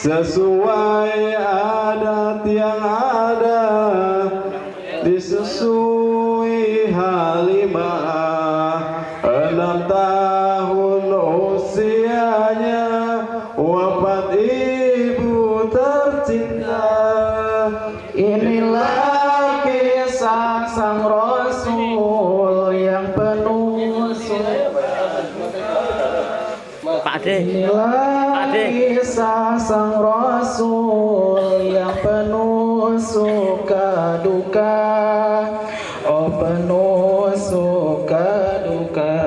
sesuai adat yang ada, disusui Halimah 6 tahun usianya, wafat ibu tercinta. Inilah kisah sang Rasul yang penuh Inilah kisah sang Rasul yang penuh suka duka, oh penuh suka duka.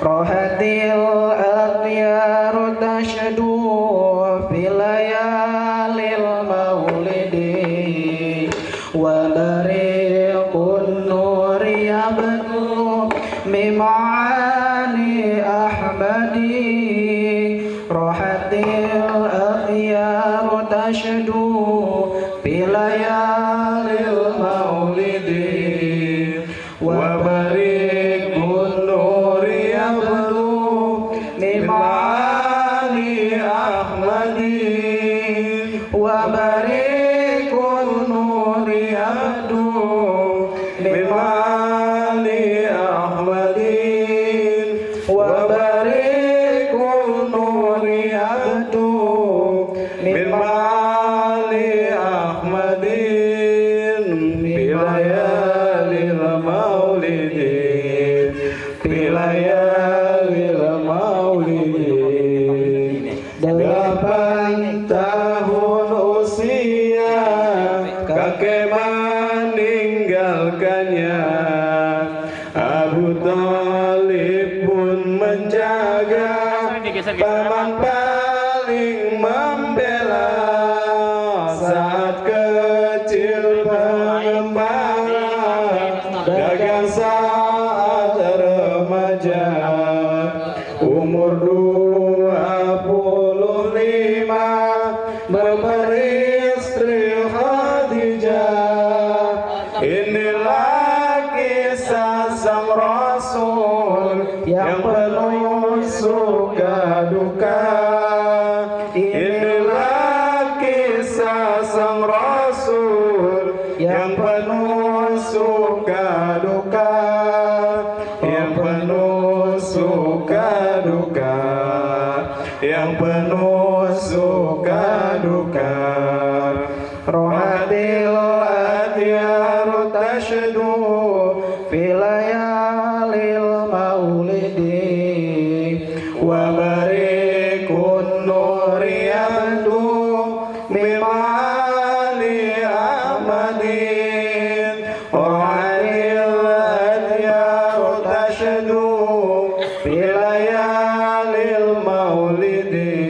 Rohatil akhyar tashadu fi layalil maulidi, wa dariqun nuri yabdu mim'ani ahmadi. Rohatil akhyar tashadu fi layalil maulidi, wa bariqun nuri yabdu mim'ani ahmadi, wa bariqun nuri yabdu mim'ani ahmadi, wa bariqun nuri yabdu mim'ani ahmadi. Bilayalil maulidi, bilayalil maulidi. 8 tahun usia kakek meninggalkannya, Abu Thalib pun menjaga, paman paling membela. Saat kecil pengembara, dagang saat remaja, umur 25 beristri Khadijah. Inilah kisah sang Rasul yang penuh suka duka. Inilah kisah sang Rasul yang penuh suka duka, yang penuh suka duka, yang penuh suka duka. Rohatil adhyar tashdu fi layalil maulidi, wa bariqun nuri yabdu mim'ani ahmadi. Rohatil adhyar tashdu fi layalil maulidi,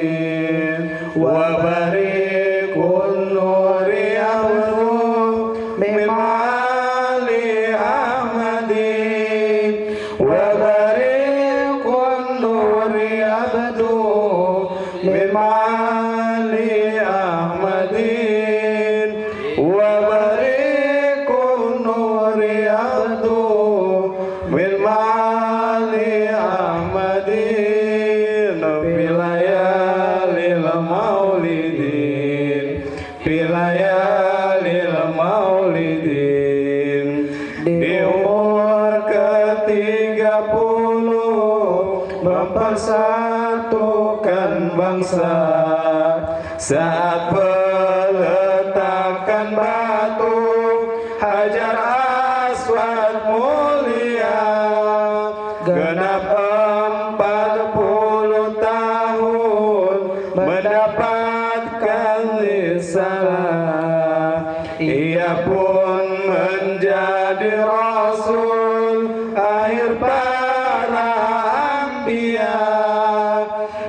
wa bariqun nuri yabdu mim'ani ahmadi, wa bariqun nuri yabdu mim'ani ahmadi, wa bariqun nuri yabdu mim'ani ahmadi. Filayalil maulidin, filayalil maulidin. Di umur ke-30 mempersatukan bangsa, saat peletakan batu Hajar Aswad mulia. Genap 40 tahun mendapatkan risalah, ia pun menjadi Rasul akhir para anbiya.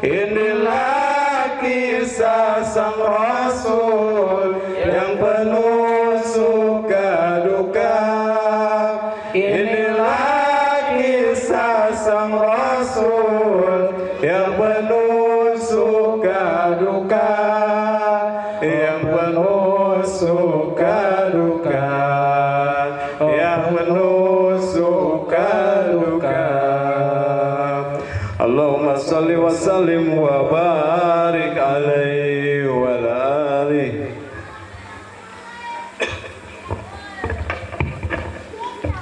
Inilah kisah sang Rasul yang penuh suka duka. Inilah kisah sang Rasul yang penuh suka duka, yang penuh suka duka, yang penuh suka duka. Allahumma salli wa sallim wa barik alaihi wa ala alihi.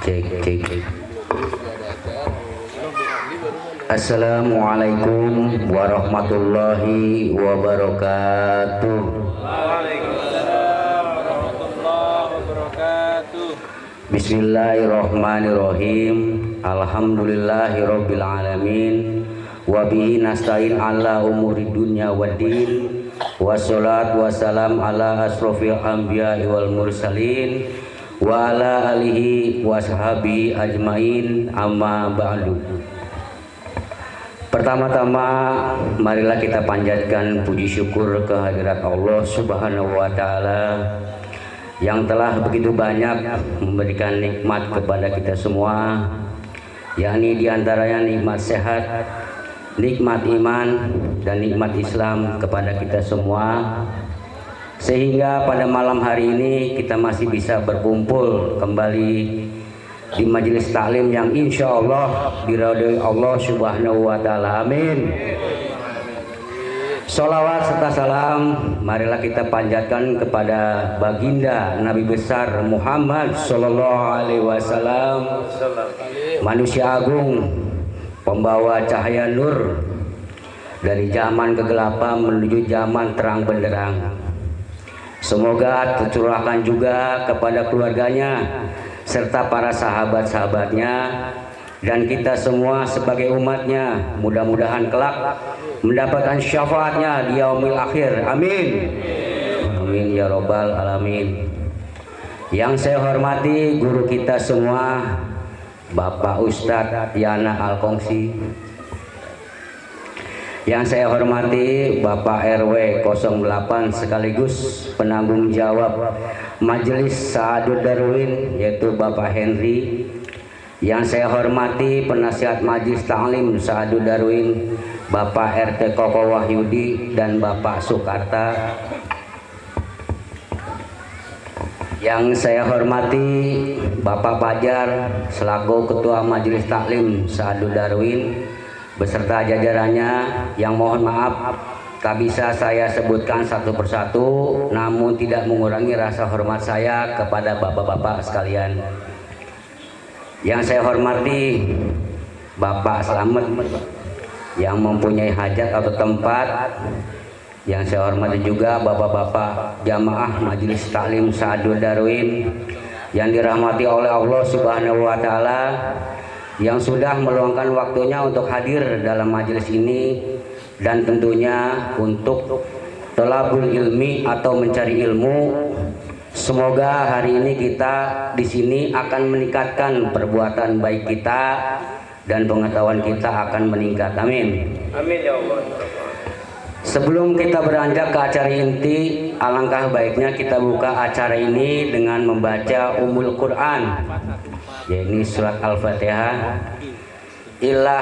Cek. Assalamualaikum warahmatullahi wabarakatuh. Waalaikumsalam warahmatullahi wabarakatuh. Bismillahirrahmanirrahim. Alhamdulillahirabbil alamin. Wa bihi nasta'in ala umuri dunya waddin. Wassalatu wassalam ala asrofil anbiya'i wal mursalin wa ala alihi washabi ajmain, amma ba'du. Pertama-tama marilah kita panjatkan puji syukur kehadirat Allah Subhanahu wa taala yang telah begitu banyak memberikan nikmat kepada kita semua, yakni diantaranya nikmat sehat, nikmat iman, dan nikmat Islam kepada kita semua, sehingga pada malam hari ini kita masih bisa berkumpul kembali di majelis taklim yang insya Allah diridhoi Allah Subhanahu wa taala. Amin. Sholawat serta salam marilah kita panjatkan kepada baginda Nabi besar Muhammad sallallahu alaihi wasallam, manusia agung, pembawa cahaya nur dari zaman kegelapan menuju zaman terang benderang. Semoga tercurahkan juga kepada keluarganya serta para sahabat-sahabatnya dan kita semua sebagai umatnya, mudah-mudahan kelak mendapatkan syafaatnya di yaumil akhir. Amin. Amin ya robbal alamin. Yang saya hormati guru kita semua, Bapak Ustadz Yana Al-Kongsi. Yang saya hormati Bapak RW 08 sekaligus penanggung jawab Majelis Sa'adud Darwin, yaitu Bapak Henry. Yang saya hormati penasihat Majelis Ta'lim Sa'adud Darwin, Bapak RT Koko Wahyudi dan Bapak Sukarta. Yang saya hormati Bapak Fajar selaku Ketua Majelis Taklim Sa'adud Darwin beserta jajarannya, yang mohon maaf tak bisa saya sebutkan satu persatu, namun tidak mengurangi rasa hormat saya kepada bapak-bapak sekalian. Yang saya hormati Bapak Slamet yang mempunyai hajat atau tempat. Yang saya hormati juga bapak-bapak jamaah Majelis Taklim Sa'adud Darwin yang dirahmati oleh Allah Subhanahu wa taala, yang sudah meluangkan waktunya untuk hadir dalam majelis ini dan tentunya untuk thalabul ilmi atau mencari ilmu. Semoga hari ini kita di sini akan meningkatkan perbuatan baik kita dan pengetahuan kita akan meningkat. Amin. Amin ya Allah. Sebelum kita beranjak ke acara inti, alangkah baiknya kita buka acara ini dengan membaca Ummul Quran, yaitu surat Al-Fatihah. Ila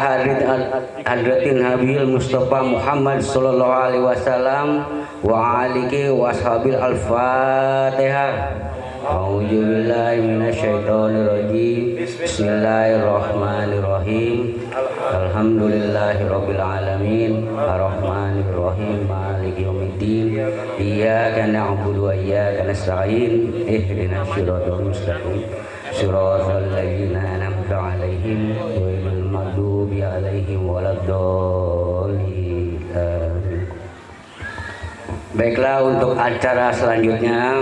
hadratin Nabil Mustafa Muhammad sallallahu alaihi wasallam wa alihi washabil Al-Fatihah. A'udzu billahi minasyaitonir rajim. Bismillahirrahmanirrahim. Alhamdulillahirabbil alamin. Arrahmanir rahim. Maliki yaumiddin. Iyyaka na'budu wa iyyaka nasta'in. Ihdinas siratal mustaqim. Shiratal ladzina an'amta 'alaihim ghairil maghdubi 'alaihim waladdallin. Baiklah, untuk acara selanjutnya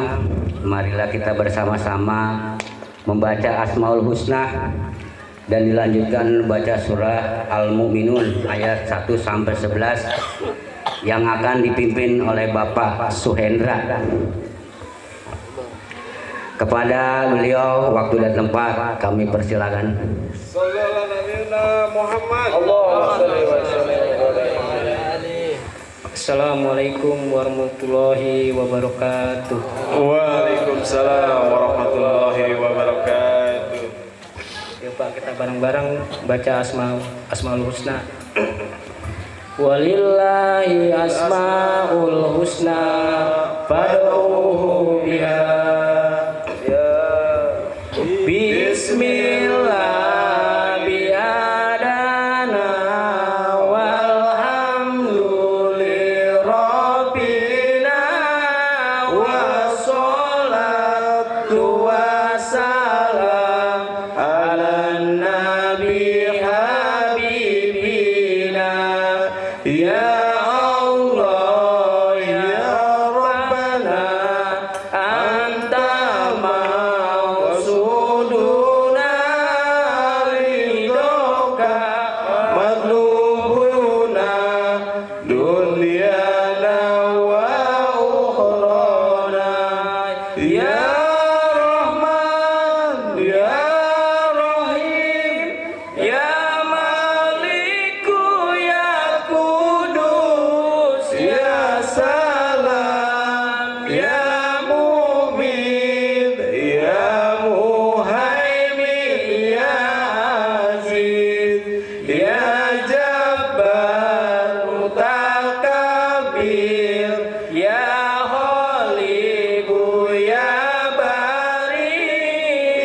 marilah kita bersama-sama membaca Asmaul Husna dan dilanjutkan baca surah Al-Mu'minun ayat 1 sampai 11 yang akan dipimpin oleh Bapak Suhendra. Kepada beliau waktu dan tempat kami persilakan. Sallallahu alaihi Muhammad. Assalamualaikum warahmatullahi wabarakatuh. Waalaikumsalam warahmatullahi wabarakatuh. Yuk Pak, kita bareng-bareng baca Asmaul Husna. Walillahi asmaul husna fad'uhu biha. Bismillah biadana wa Ya Allah ya Rabbana anta maqsuduna ridhoka matlubuna dunyana wa ukhrana ya Rahman ya Rahim ya Maliku ya Kudus ya Salam ya Mu'min ya Muhaimin ya Aziz ya Jabbar Mutakabir ya Khaliqu ya Bari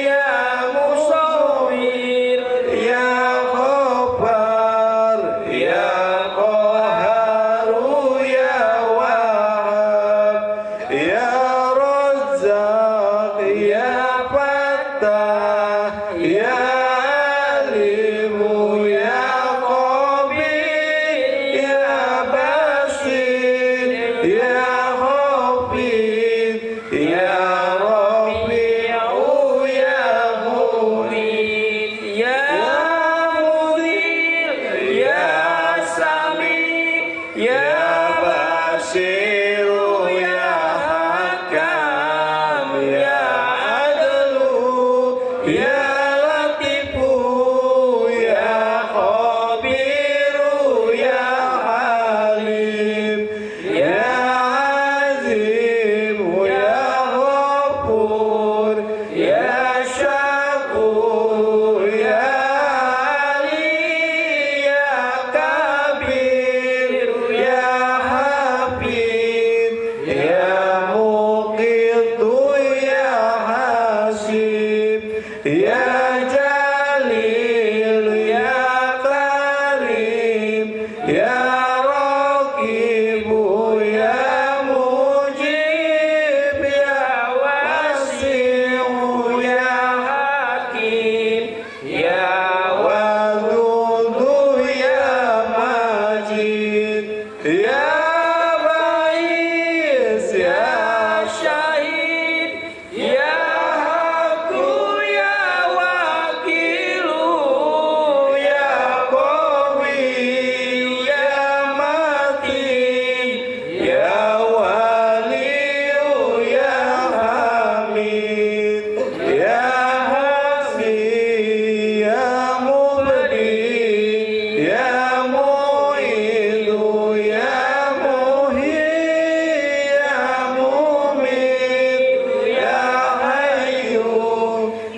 ya Musawwir ya Ghaffar ya Qahharu ya Wahhab ya Razzaq ya Fattah ya Alimu ya Khabir ya Basir ya Hafid ya Rafi'u ya Mu'min ya Mudir ya Sami ya Basiru ya Hakam ya Adlu ya Latifu ya Khabiru ya Halim ya Azim ya Ghafur ya Syakur ya Ali ya Kabir ya Habib ya Muqitu ya Hasib ya Jalil ya Karim ya Raqibu ya Mujib ya Wasi'u ya Hakim ya Wadudu ya Majid ya Ba'is ya Syahid ya Haqqu ya Wakilu ya Qawi ya Matin ya Waliyu ya Hamid ya Hasbi ya Mubdi ya Mu'idu ya Muhyi ya Mumit ya Hayyu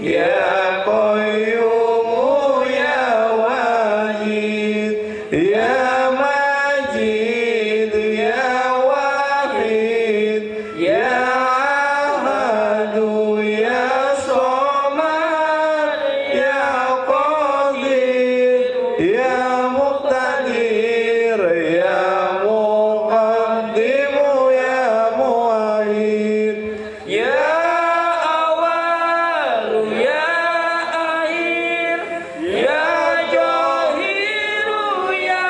ya Qayyum ya Wajid ya Majid ya Wahid ya Ahadu ya Somad ya Qadir ya Muqtadir ya Muqaddim ya Mu'id ya Awal ya Akhir ya Jahir ya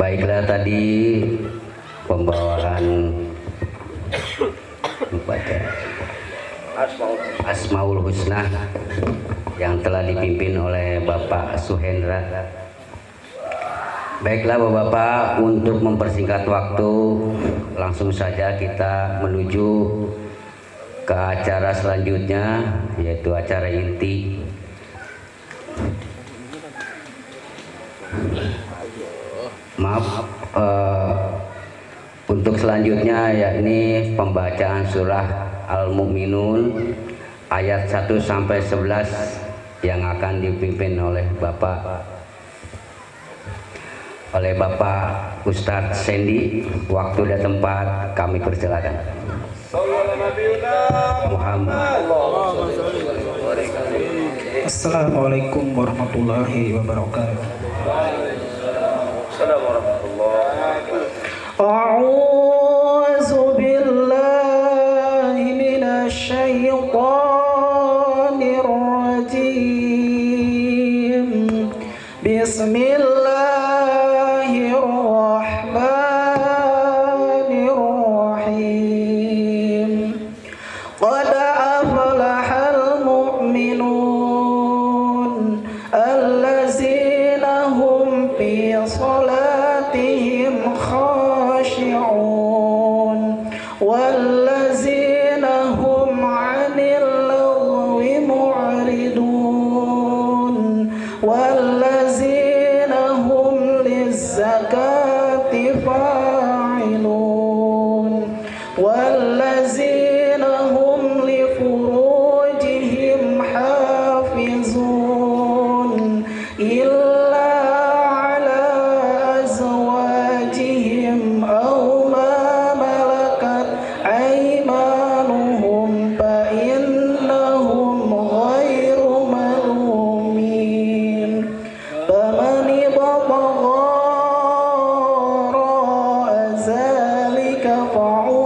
Baiklah, tadi pembawaan membaca Asmaul Husna yang telah dipimpin oleh Bapak Suhendra. Baiklah Bapak-Bapak, untuk mempersingkat waktu, langsung saja kita menuju ke acara selanjutnya, yaitu acara inti. Maaf, untuk selanjutnya yakni pembacaan surah Al-Mu'minun ayat 1 sampai 11 yang akan dipimpin oleh Bapak Ustadz Sandy. Waktu dan tempat kami persilakan. Muhammad. Assalamualaikum warahmatullahi wabarakatuh. A'udzu billahi minasy syaithanir rajim. Bismillahirrahmanirrahim. Qad aflahal mu'minun allazina hum fi salatihim khashi'un wallazina hum 'anil lagwi mu'ridun wallazina hum lizzakati fa'ilun wallazina hum li furujihim hafizun illa ala azwajihim aw ma malakat aymanuhum fa innahum ghairu malumin. Faman ibtagha wara'a zalika fa'ulaika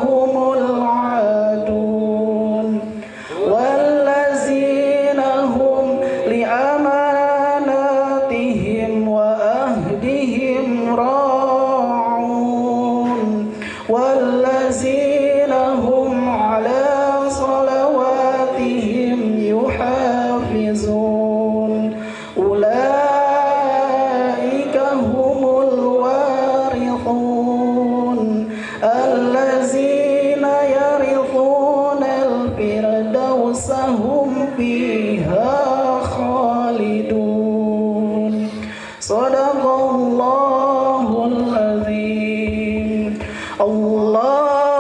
humul 'adun wallazina hum li amanatihim wa ahdihim ra'un wallazina hum 'ala salawatihim yuhafizun ulaika humul warithun allazina yarithunal firdausa hum fiha khalidun. Sadaqallahul azim.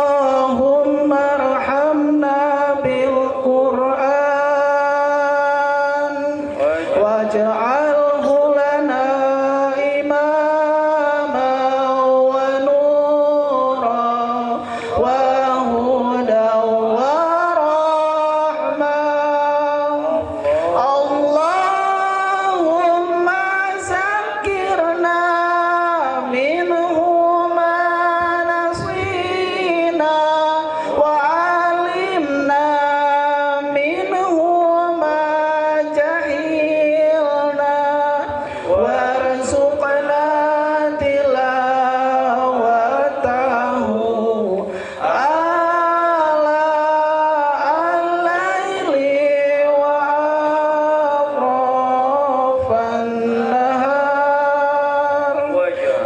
Allahumma arhamna bil Qur'an waj'alhu lana imama wa nura wa hudan wa rahmah. Allahumma zakkirna minhu ma nasina wa alimna minhu ma jahilna warzuqna tilawatahu ala al-laili wa atrafan nahar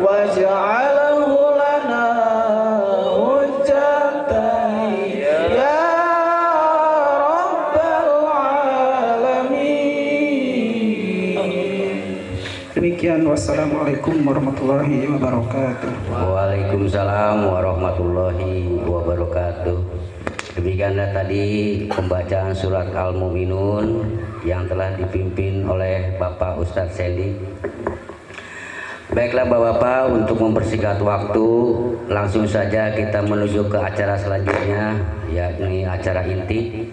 waj'alhu lana hujjatan ya rabbal alamin. Demikian, wassalamualaikum warahmatullahi wabarakatuh. Waalaikumsalam warahmatullahi wabarakatuh. Demikianlah tadi pembacaan surat Al-Mu'minun yang telah dipimpin oleh Bapak Ustadz Sandy. Baiklah Bapak-Bapak, untuk mempersingkat waktu, langsung saja kita menuju ke acara selanjutnya, yakni acara inti,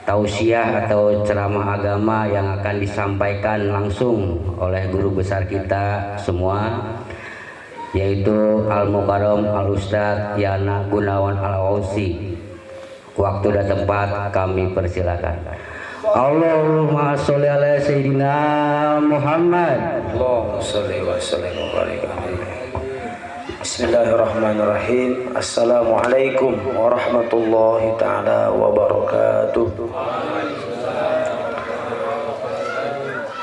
tausiah atau ceramah agama yang akan disampaikan langsung oleh guru besar kita semua, yaitu Al-Mukarram Al-Ustadz Yana Gunawan Al-Ausi. Waktu dan tempat kami persilakan. Allahumma sholli ala sayyidina Muhammad. Allahumma sholli wa sallim wa barik alaihi. Bismillahirrahmanirrahim. Assalamualaikum warahmatullahi taala wabarakatuh.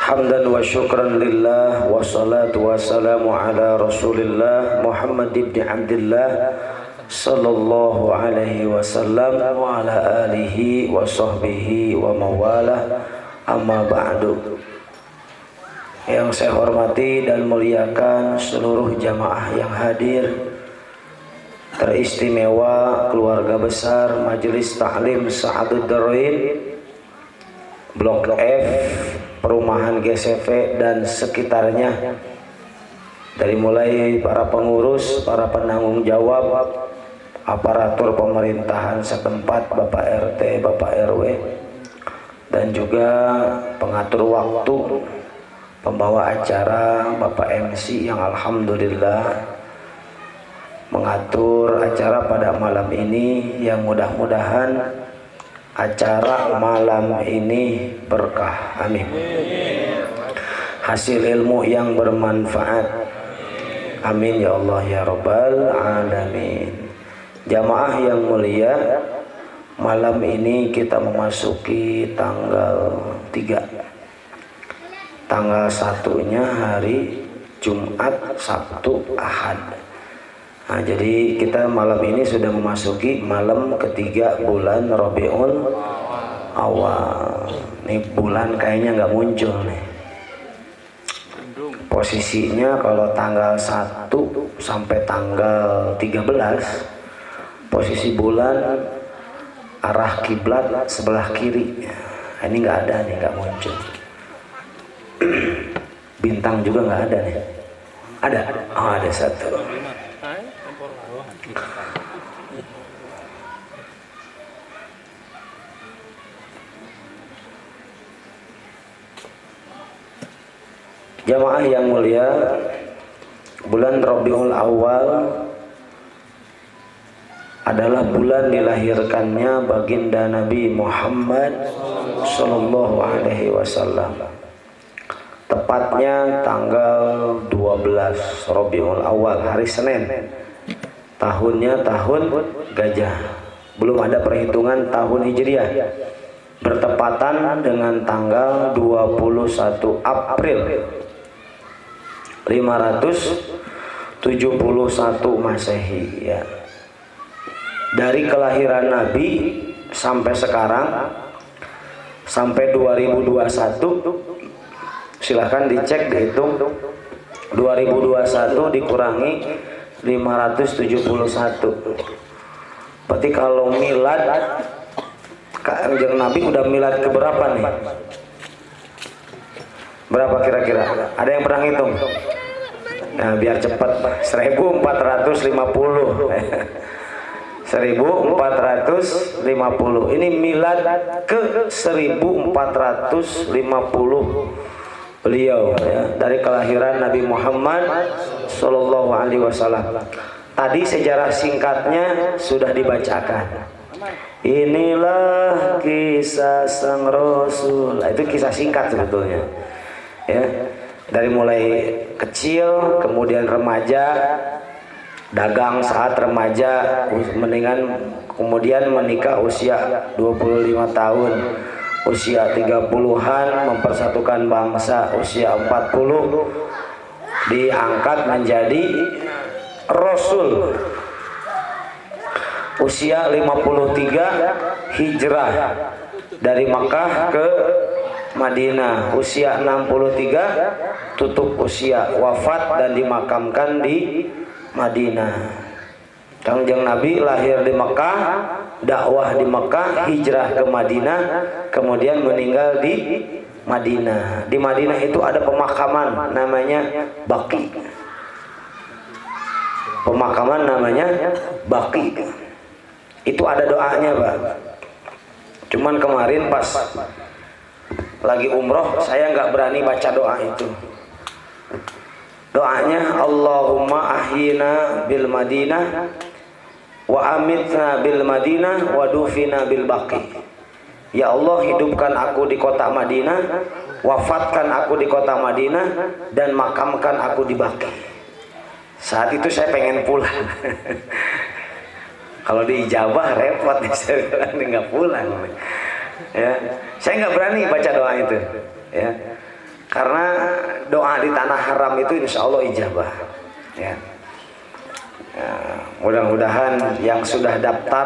Hamdan wa syukran lillah wa salatu wa salamu ala rasulillah Muhammad ibn Abdillah sallallahu alaihi wasallam wa ala alihi wa sahbihi wa mawalah, amma ba'du. Yang saya hormati dan muliakan seluruh jamaah yang hadir, teristimewa keluarga besar Majelis Taklim Sa'adud Darwin Blok F, Perumahan GCV dan sekitarnya, dari mulai para pengurus, para penanggung jawab, aparatur pemerintahan setempat, Bapak RT, Bapak RW, dan juga pengatur waktu, pembawa acara, Bapak MC yang alhamdulillah mengatur acara pada malam ini, yang mudah-mudahan acara malam ini berkah, amin. Hasil ilmu yang bermanfaat, amin ya Allah ya Rabbal alamin. Jamaah yang mulia, malam ini kita memasuki tanggal 3. Tanggal 1-nya hari Jumat, Sabtu, Ahad. Nah, jadi kita malam ini sudah memasuki malam ketiga bulan Rabiul Awal. Ini bulan kayaknya nggak muncul nih. Posisinya kalau tanggal 1 sampai tanggal 13, posisi bulan arah kiblat sebelah kiri. Nah, ini nggak ada nih, nggak muncul. Bintang juga nggak ada nih. Ada? Oh, ada satu. Jamaah yang mulia, bulan Rabiul Awal adalah bulan dilahirkannya baginda Nabi Muhammad sallallahu alaihi wasallam. Tepatnya tanggal 12 Rabiul Awal, hari Senin. Tahunnya tahun gajah. Belum ada perhitungan tahun Hijriah. Bertepatan dengan tanggal 21 April 571 Masehi ya. Dari kelahiran Nabi sampai sekarang, sampai 2021, silahkan dicek, dihitung 2021 dikurangi 571. Berarti kalau milad Kanjeng Nabi udah milad ke berapa nih? Berapa kira-kira? Ada yang pernah ngitung? Nah, biar cepat, 1450. 1450. Ini milad ke 1450 beliau ya, dari kelahiran Nabi Muhammad sallallahu alaihi wasallam. Tadi sejarah singkatnya sudah dibacakan. Inilah kisah sang Rasul. Itu kisah singkat sebetulnya. Ya, dari mulai kecil, kemudian remaja, dagang saat remaja, kemudian menikah usia 25 tahun. Usia 30-an mempersatukan bangsa, usia 40 diangkat menjadi Rasul, usia 53 hijrah dari Makkah ke Madinah, usia 63 tutup usia, wafat dan dimakamkan di Madinah. Kanjeng Nabi lahir di Mekah, dakwah di Mekah, hijrah ke Madinah, kemudian meninggal di Madinah. Di Madinah itu ada pemakaman namanya Baqi. Pemakaman namanya Baqi. Itu ada doanya, Pak. Cuman kemarin pas lagi umroh saya nggak berani baca doa itu. Doanya Allahumma ahyina bil Madinah wa amitna bil Madinah wa dufina bil Baqi. Ya Allah, hidupkan aku di kota Madinah, wafatkan aku di kota Madinah, dan makamkan aku di Baqi. Saat itu saya pengen pulang. Kalau diijabah repot nih, saya bilang nggak pulang. Ya, saya nggak berani baca doa itu. Ya, karena doa di tanah haram itu insya Allah ijabah. Ya. Ya, mudah-mudahan yang sudah daftar,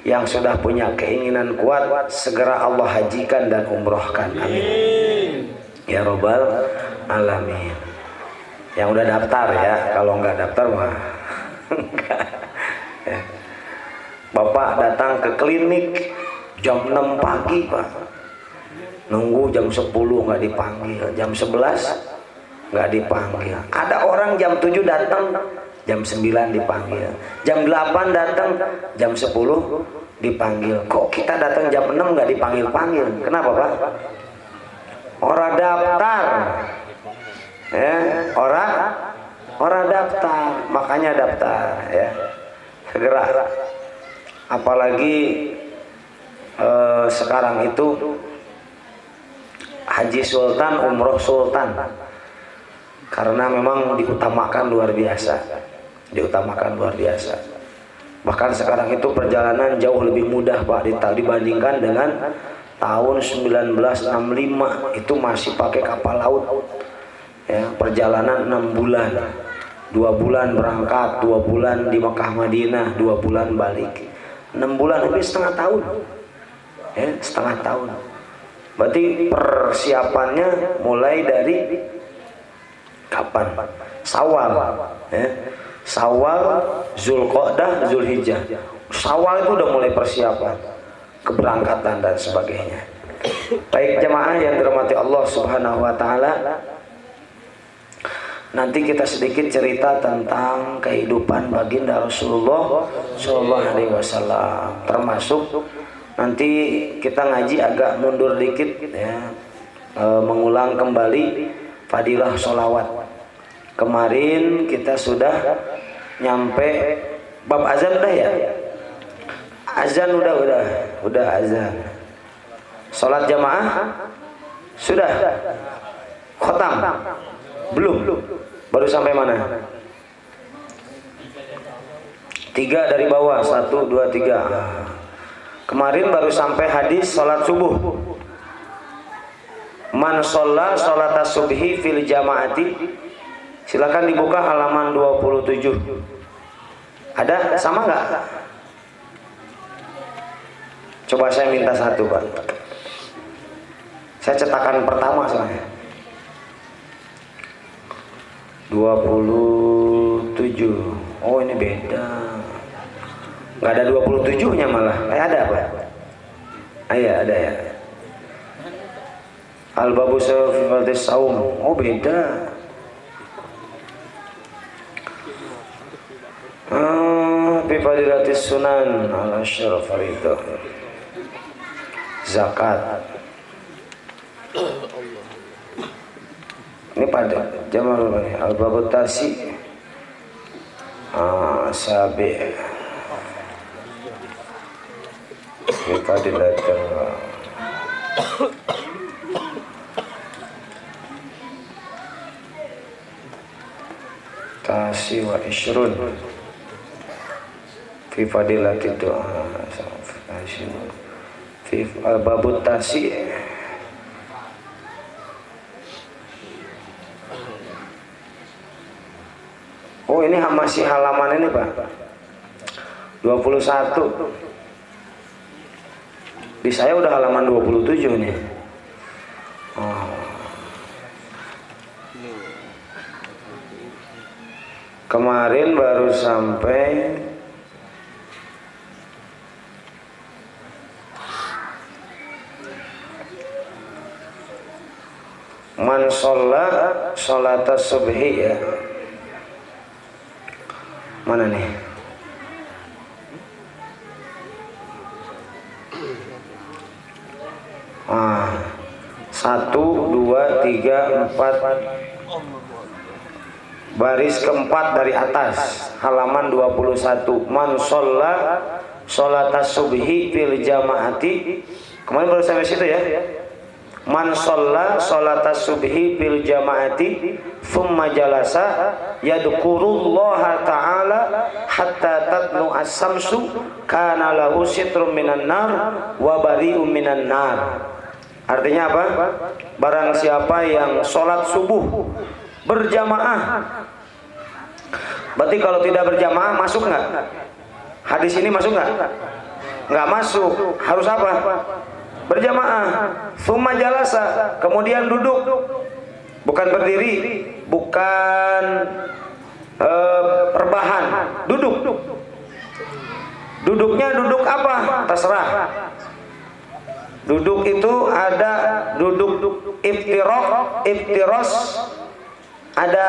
yang sudah punya keinginan kuat, segera Allah hajikan dan umrohkan. Amin. Ya Robbal Alamin. Yang udah daftar ya, kalau nggak daftar mah ya. Bapak datang ke klinik jam 6 pagi Pak, nunggu jam 10 nggak dipanggil, jam 11 nggak dipanggil. Ada orang jam 7 datang, jam 9 dipanggil, jam 8 datang, jam 10 dipanggil. Kok kita datang jam 6 nggak dipanggil-panggil? Kenapa Pak? Orang daftar, ya, orang daftar, makanya daftar ya, segera. Apalagi sekarang itu Haji Sultan, Umroh Sultan, karena memang diutamakan luar biasa, diutamakan luar biasa. Bahkan sekarang itu perjalanan jauh lebih mudah Pak dibandingkan dengan tahun 1965, itu masih pakai kapal laut. Ya, perjalanan 6 bulan, 2 bulan berangkat, 2 bulan di Mekah Madinah, 2 bulan balik, 6 bulan, lebih setengah tahun. Ya, setengah tahun. Berarti persiapannya mulai dari kapan? Syawal, ya. Syawal, Zulqa'dah, Zulhijjah. Syawal itu udah mulai persiapan keberangkatan dan sebagainya. Baik jemaah yang dirahmati Allah Subhanahu wa taala, nanti kita sedikit cerita tentang kehidupan baginda Rasulullah Shallallahu Alaihi Wasallam. Termasuk nanti kita ngaji agak mundur dikit ya, mengulang kembali fadilah sholawat. Kemarin kita sudah nyampe bab azan udah ya, azan udah azan. Sholat jamaah sudah, khotam belum, baru sampai mana? 3 dari bawah, 1, 2, 3. Kemarin baru sampai hadis sholat subuh. Man sholla sholata subhi fil jamaati. Silakan dibuka halaman 27. Ada sama nggak? Coba saya minta satu Pak. Saya cetakan pertama soalnya. 27. Oh ini beda. Nggak ada 27-nya malah. Ada Pak? Iya ada ya. Al-babu fi saum. Oh beda. Fi fadilatis sunan ala syaraf faridah. Zakat. Ini pada Jamal ini al-babu tasi. Sabi. Fi fadilatil tasi wa ishrun fi fadilatid doa fi al-babut tasi. Oh ini masih halaman ini Pak, 21. Di saya udah halaman 27 nih. Kemarin baru sampai man sholla sholata subhi ya. Mana nih? Satu, 2, 3, 4. Baris keempat dari atas, halaman 21. Man sholla sholata subhi fil jamaati Kemarin baru sampai situ ya. Man shalla sholatas subhi fil jama'ati thumma jalasa yadhkurullaha ta'ala hatta tatlu as-samsu kana lahu sitrum minan nar wa bari'um minan nar. Artinya apa? Barang siapa yang sholat subuh berjamaah. Berarti kalau tidak berjamaah masuk nggak? Hadis ini masuk nggak? Nggak masuk. Harus apa? Berjamaah. Tsumma jalasa, kemudian duduk, bukan berdiri, bukan rebahan, duduk. Duduknya duduk apa? Terserah. Duduk itu ada duduk iftiros, ada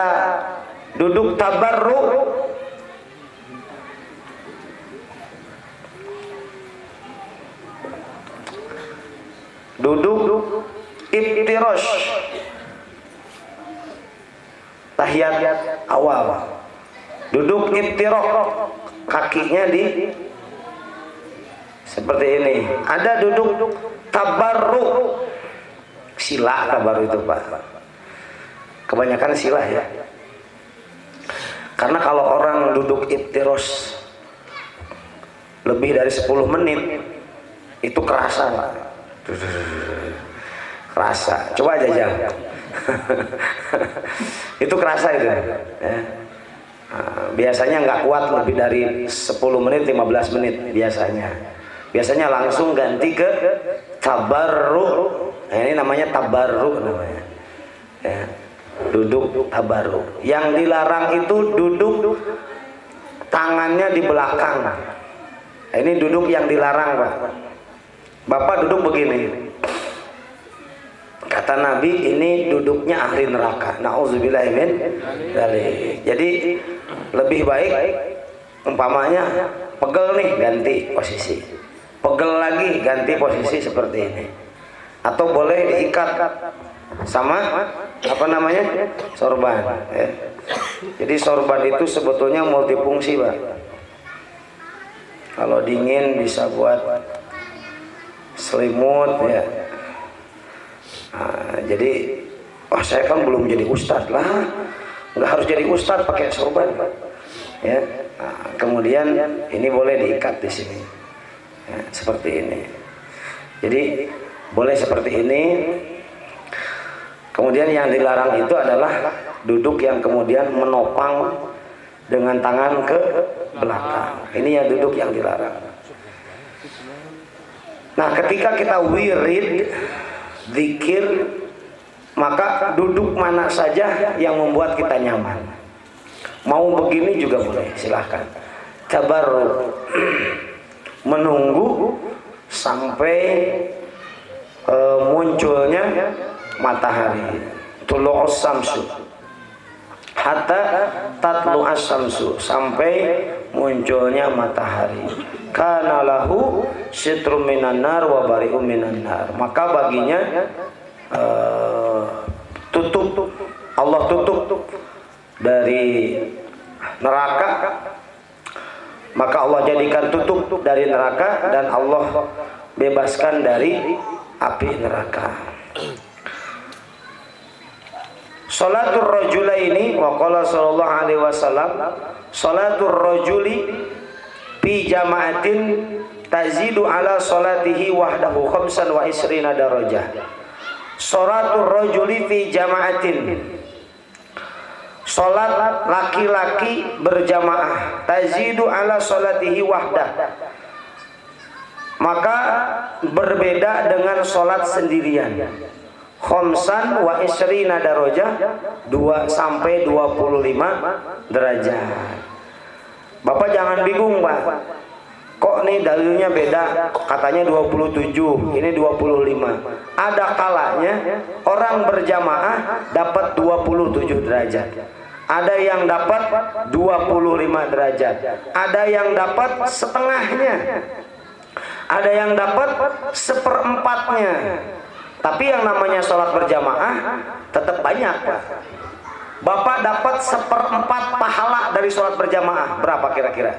duduk tabarruk, duduk iftirosh, tahiyat awal. Duduk iftirok, kakinya di seperti ini. Ada duduk tabarruk, sila tabarruk itu Pak. Kebanyakan sila ya. Karena kalau orang duduk iftirosh lebih dari 10 menit itu kerasa Pak. Kerasa. Coba aja jam. Itu kerasa itu ya. Biasanya nggak kuat lebih dari 10 menit 15 menit biasanya langsung ganti ke tabarruk. Nah, ini namanya tabarruk namanya ya, duduk tabarruk. Yang dilarang itu duduk tangannya di belakang. Nah, ini duduk yang dilarang Pak. Bapak duduk begini, kata Nabi ini duduknya ahli neraka. Nauzubillah min dzalik. Jadi lebih baik umpamanya pegel nih ganti posisi, pegel lagi ganti posisi seperti ini, atau boleh diikat sama apa namanya sorban ya. Jadi sorban itu sebetulnya multifungsi Pak. Kalau dingin bisa buat selimut ya. Nah, jadi saya kan belum jadi ustadz lah, nggak harus jadi ustadz pakai sorban ya. Nah, kemudian ini boleh diikat di sini ya, seperti ini. Jadi boleh seperti ini. Kemudian yang dilarang itu adalah duduk yang kemudian menopang dengan tangan ke belakang. Ini yang duduk yang dilarang. Nah, ketika kita wirid zikir, maka duduk mana saja yang membuat kita nyaman. Mau begini juga boleh, silahkan. Tabarruk, menunggu sampai munculnya matahari. Tulu'us samsu hatta tatlu as-samsu, sampai munculnya matahari. Kana lahu sitrum minan nar wa bari'um minan nar. Maka baginya tutup, Allah tutup dari neraka. Maka Allah jadikan tutup dari neraka dan Allah bebaskan dari api neraka. Salatul rajulaini wa qala sallallahu alaihi wasallam salatul rajuli fi jama'atin tazidu ala salatihi wahdahu khamsan wa isrina darajah. Salatul rajuli fi jama'atin, salat laki-laki berjamaah, tazidu ala salatihi wahdah, maka berbeda dengan salat sendirian. Khamsan wa isrina darajah, 2 sampai 25 derajat. Bapak jangan bingung Pak, kok nih dalilnya beda, katanya 27, ini 25. Ada kalanya orang berjamaah dapat 27 derajat, ada yang dapat 25 derajat, ada yang dapat setengahnya, ada yang dapat seperempatnya. Tapi yang namanya sholat berjamaah tetap banyak Pak. Bapak dapat 1/4 pahala dari sholat berjamaah. Berapa kira-kira?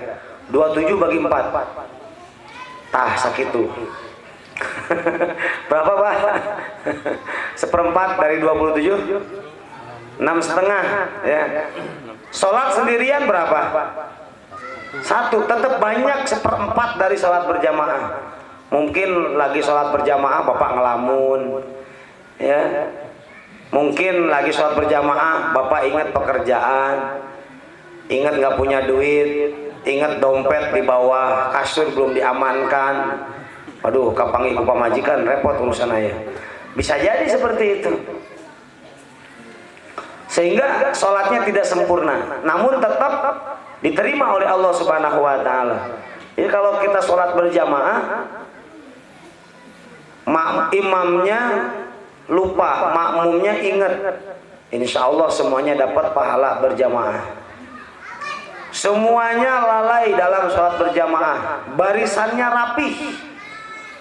27 bagi 4. Tah sakitu. Berapa Pak? Seperempat dari 27? 6,5 ya. Sholat sendirian berapa? 1, tetap banyak, seperempat dari sholat berjamaah. Mungkin lagi sholat berjamaah Bapak ngelamun ya. Mungkin lagi sholat berjamaah Bapak ingat pekerjaan, ingat nggak punya duit, ingat dompet di bawah kasur belum diamankan. Aduh, kapangi ku pamajikan, repot urusan ayah. Bisa jadi seperti itu. Sehingga sholatnya tidak sempurna, namun tetap diterima oleh Allah Subhanahu wa taala. Jadi kalau kita sholat berjamaah, imamnya lupa, makmumnya ingat, insya Allah semuanya dapat pahala berjamaah. Semuanya lalai dalam sholat berjamaah, barisannya rapih,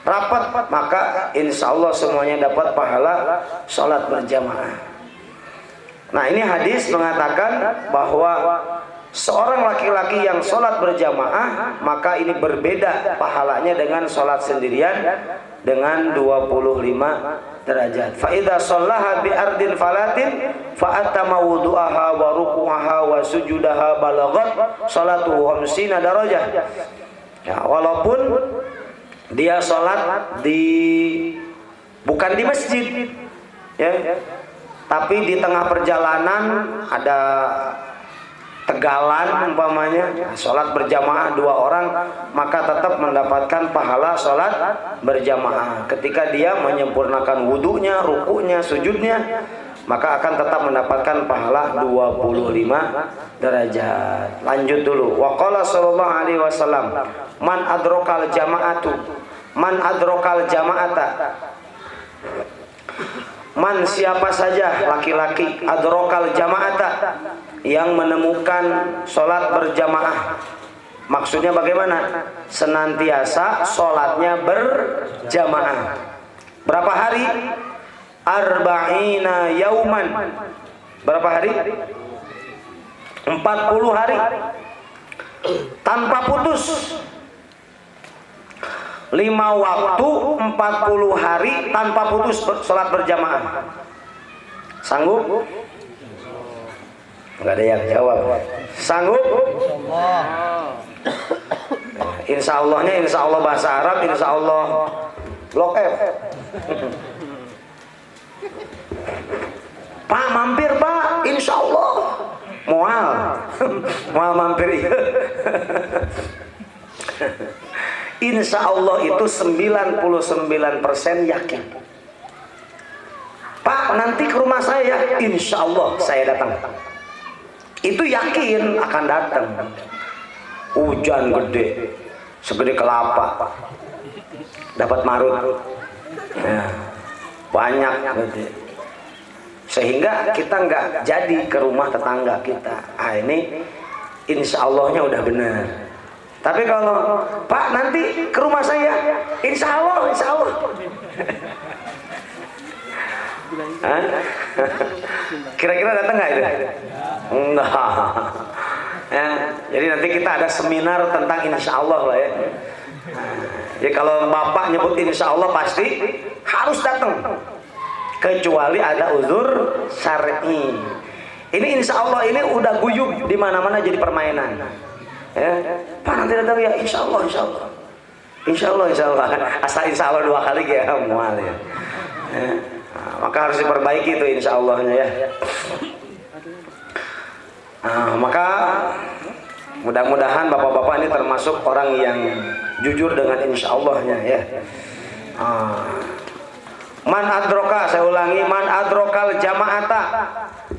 rapat, maka insya Allah semuanya dapat pahala sholat berjamaah. Nah, ini hadis mengatakan bahwa seorang laki-laki yang sholat berjamaah, maka ini berbeda pahalanya dengan sholat sendirian dengan 25 derajat. Fa idza shallaha bi ardin falatin fa atama wudu'aha wa ruku'aha wa sujudaha balaghat salatuhu 50 darajah. Ya, walaupun dia sholat bukan di masjid ya, tapi di tengah perjalanan ada tegalan umpamanya, sholat berjamaah 2 orang, maka tetap mendapatkan pahala sholat berjamaah. Ketika dia menyempurnakan wudhunya, rukunya, sujudnya, maka akan tetap mendapatkan pahala 25 derajat. Lanjut dulu. Wa qala sallallahu alaihi wasallam, man adrokal jama'ata. Man, siapa saja laki-laki adrokal jama'ata, yang menemukan sholat berjamaah. Maksudnya bagaimana? Senantiasa sholatnya berjamaah. Berapa hari? Arba'ina yauman. Berapa hari? 40 hari tanpa putus. 5 waktu 40 hari tanpa putus sholat berjamaah. Sanggup? Enggak ada yang jawab. Sanggup? Insya Allahnya, insya Allah bahasa Arab, insya Allah blok F. Pak mampir Pak, insya Allah mual mampir. Insya Allah itu 99% yakin. Pak nanti ke rumah saya, insya Allah saya datang. Itu yakin akan datang. Hujan gede, segede kelapa, dapat marut ya, banyak gede. Sehingga kita nggak jadi ke rumah tetangga kita. Ini insya Allahnya udah benar. Tapi kalau Pak nanti ke rumah saya, insya Allah, insya Allah. Kira-kira datang nggak itu? Enggak. Ya, jadi nanti kita ada seminar tentang insya Allah lah ya. Jadi kalau Bapak nyebut insya Allah pasti harus datang, kecuali ada uzur syar'i. Ini insya Allah ini udah guyub di mana-mana jadi permainan. Ya, Pak nanti datang ya, insya Allah, insya Allah, insya Allah, insya Allah. Asal insya Allah 2 kali ya mual ya. Nah, maka harus diperbaiki itu insya Allahnya ya. Nah, maka mudah-mudahan bapak-bapak ini termasuk orang yang jujur dengan insya Allahnya ya. Man adroka, saya ulangi, man adrokal jama'ata,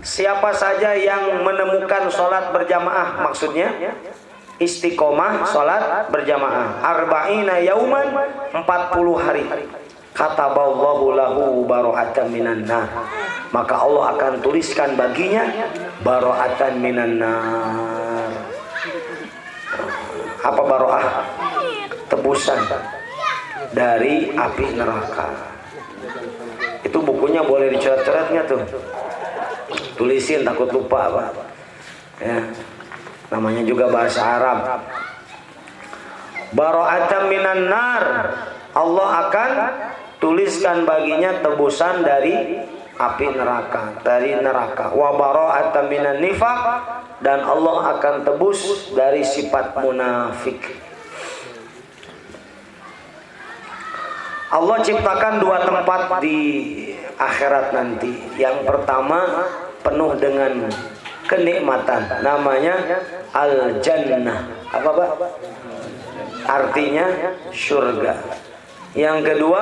siapa saja yang menemukan sholat berjamaah, maksudnya istiqomah sholat berjamaah, arba'ina yauman, 40 hari, kataballahu lahu baro'atan minan nar, maka Allah akan tuliskan baginya baro'atan minan nar. Apa baro'ah? Tebusan dari api neraka. Itu bukunya boleh dicoret-coretnya tuh, tulisin takut lupa Pak ya. Namanya juga bahasa Arab. Baro'atan minan nar, Allah akan tuliskan baginya tebusan dari api neraka, wa bara'atan minan nifaq, dan Allah akan tebus dari sifat munafik. Allah ciptakan dua tempat di akhirat nanti. Yang pertama penuh dengan kenikmatan, namanya al-jannah. Apa Pak? Artinya surga. Yang kedua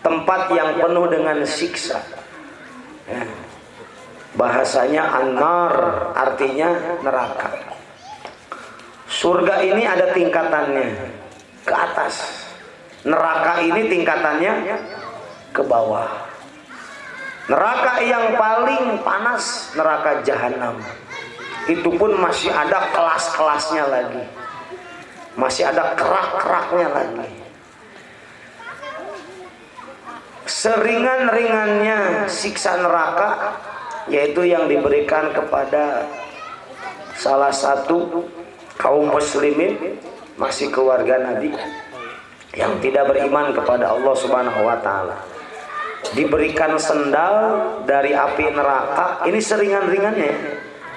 tempat yang penuh dengan siksa, ya. Bahasanya an-nar, artinya neraka. Surga ini ada tingkatannya ke atas, neraka ini tingkatannya ke bawah. Neraka yang paling panas neraka jahanam, itu pun masih ada kelas-kelasnya lagi, masih ada kerak-keraknya lagi. Seringan-ringannya siksa neraka yaitu yang diberikan kepada salah satu kaum muslimin, masih keluarga Nabi, yang tidak beriman kepada Allah Subhanahu wa taala. Diberikan sendal dari api neraka. Ini seringan-ringannya,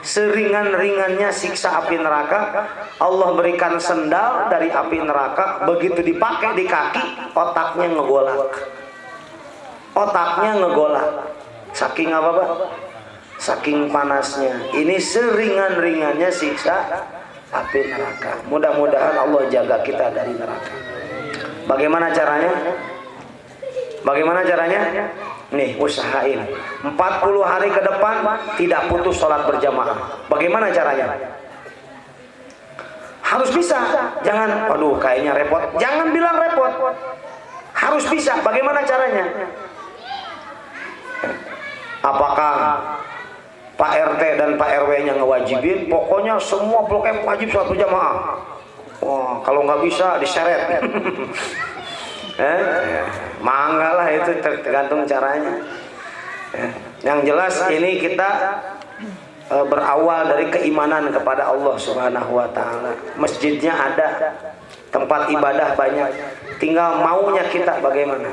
seringan-ringannya siksa api neraka, Allah berikan sendal dari api neraka. Begitu dipakai di kaki, otaknya ngegolak. Otaknya ngegolak. Saking apa Pak? Saking panasnya. Ini seringan-ringannya siksa api neraka. Mudah-mudahan Allah jaga kita dari neraka. Bagaimana caranya? Bagaimana caranya? Nih, usahain 40 hari ke depan tidak putus sholat berjamaah. Bagaimana caranya? Harus bisa. Jangan, aduh kayaknya repot. Jangan bilang repot. Harus bisa. Bagaimana caranya? Apakah Pak RT dan Pak RW-nya ngewajibin? Pokoknya semua blok M wajib sholat berjamaah. Wah, kalau nggak bisa diseret. Mangga lah, itu tergantung caranya. Yang jelas ini kita berawal dari keimanan kepada Allah Subhanahu wa taala. Masjidnya ada, tempat ibadah banyak, tinggal maunya kita bagaimana.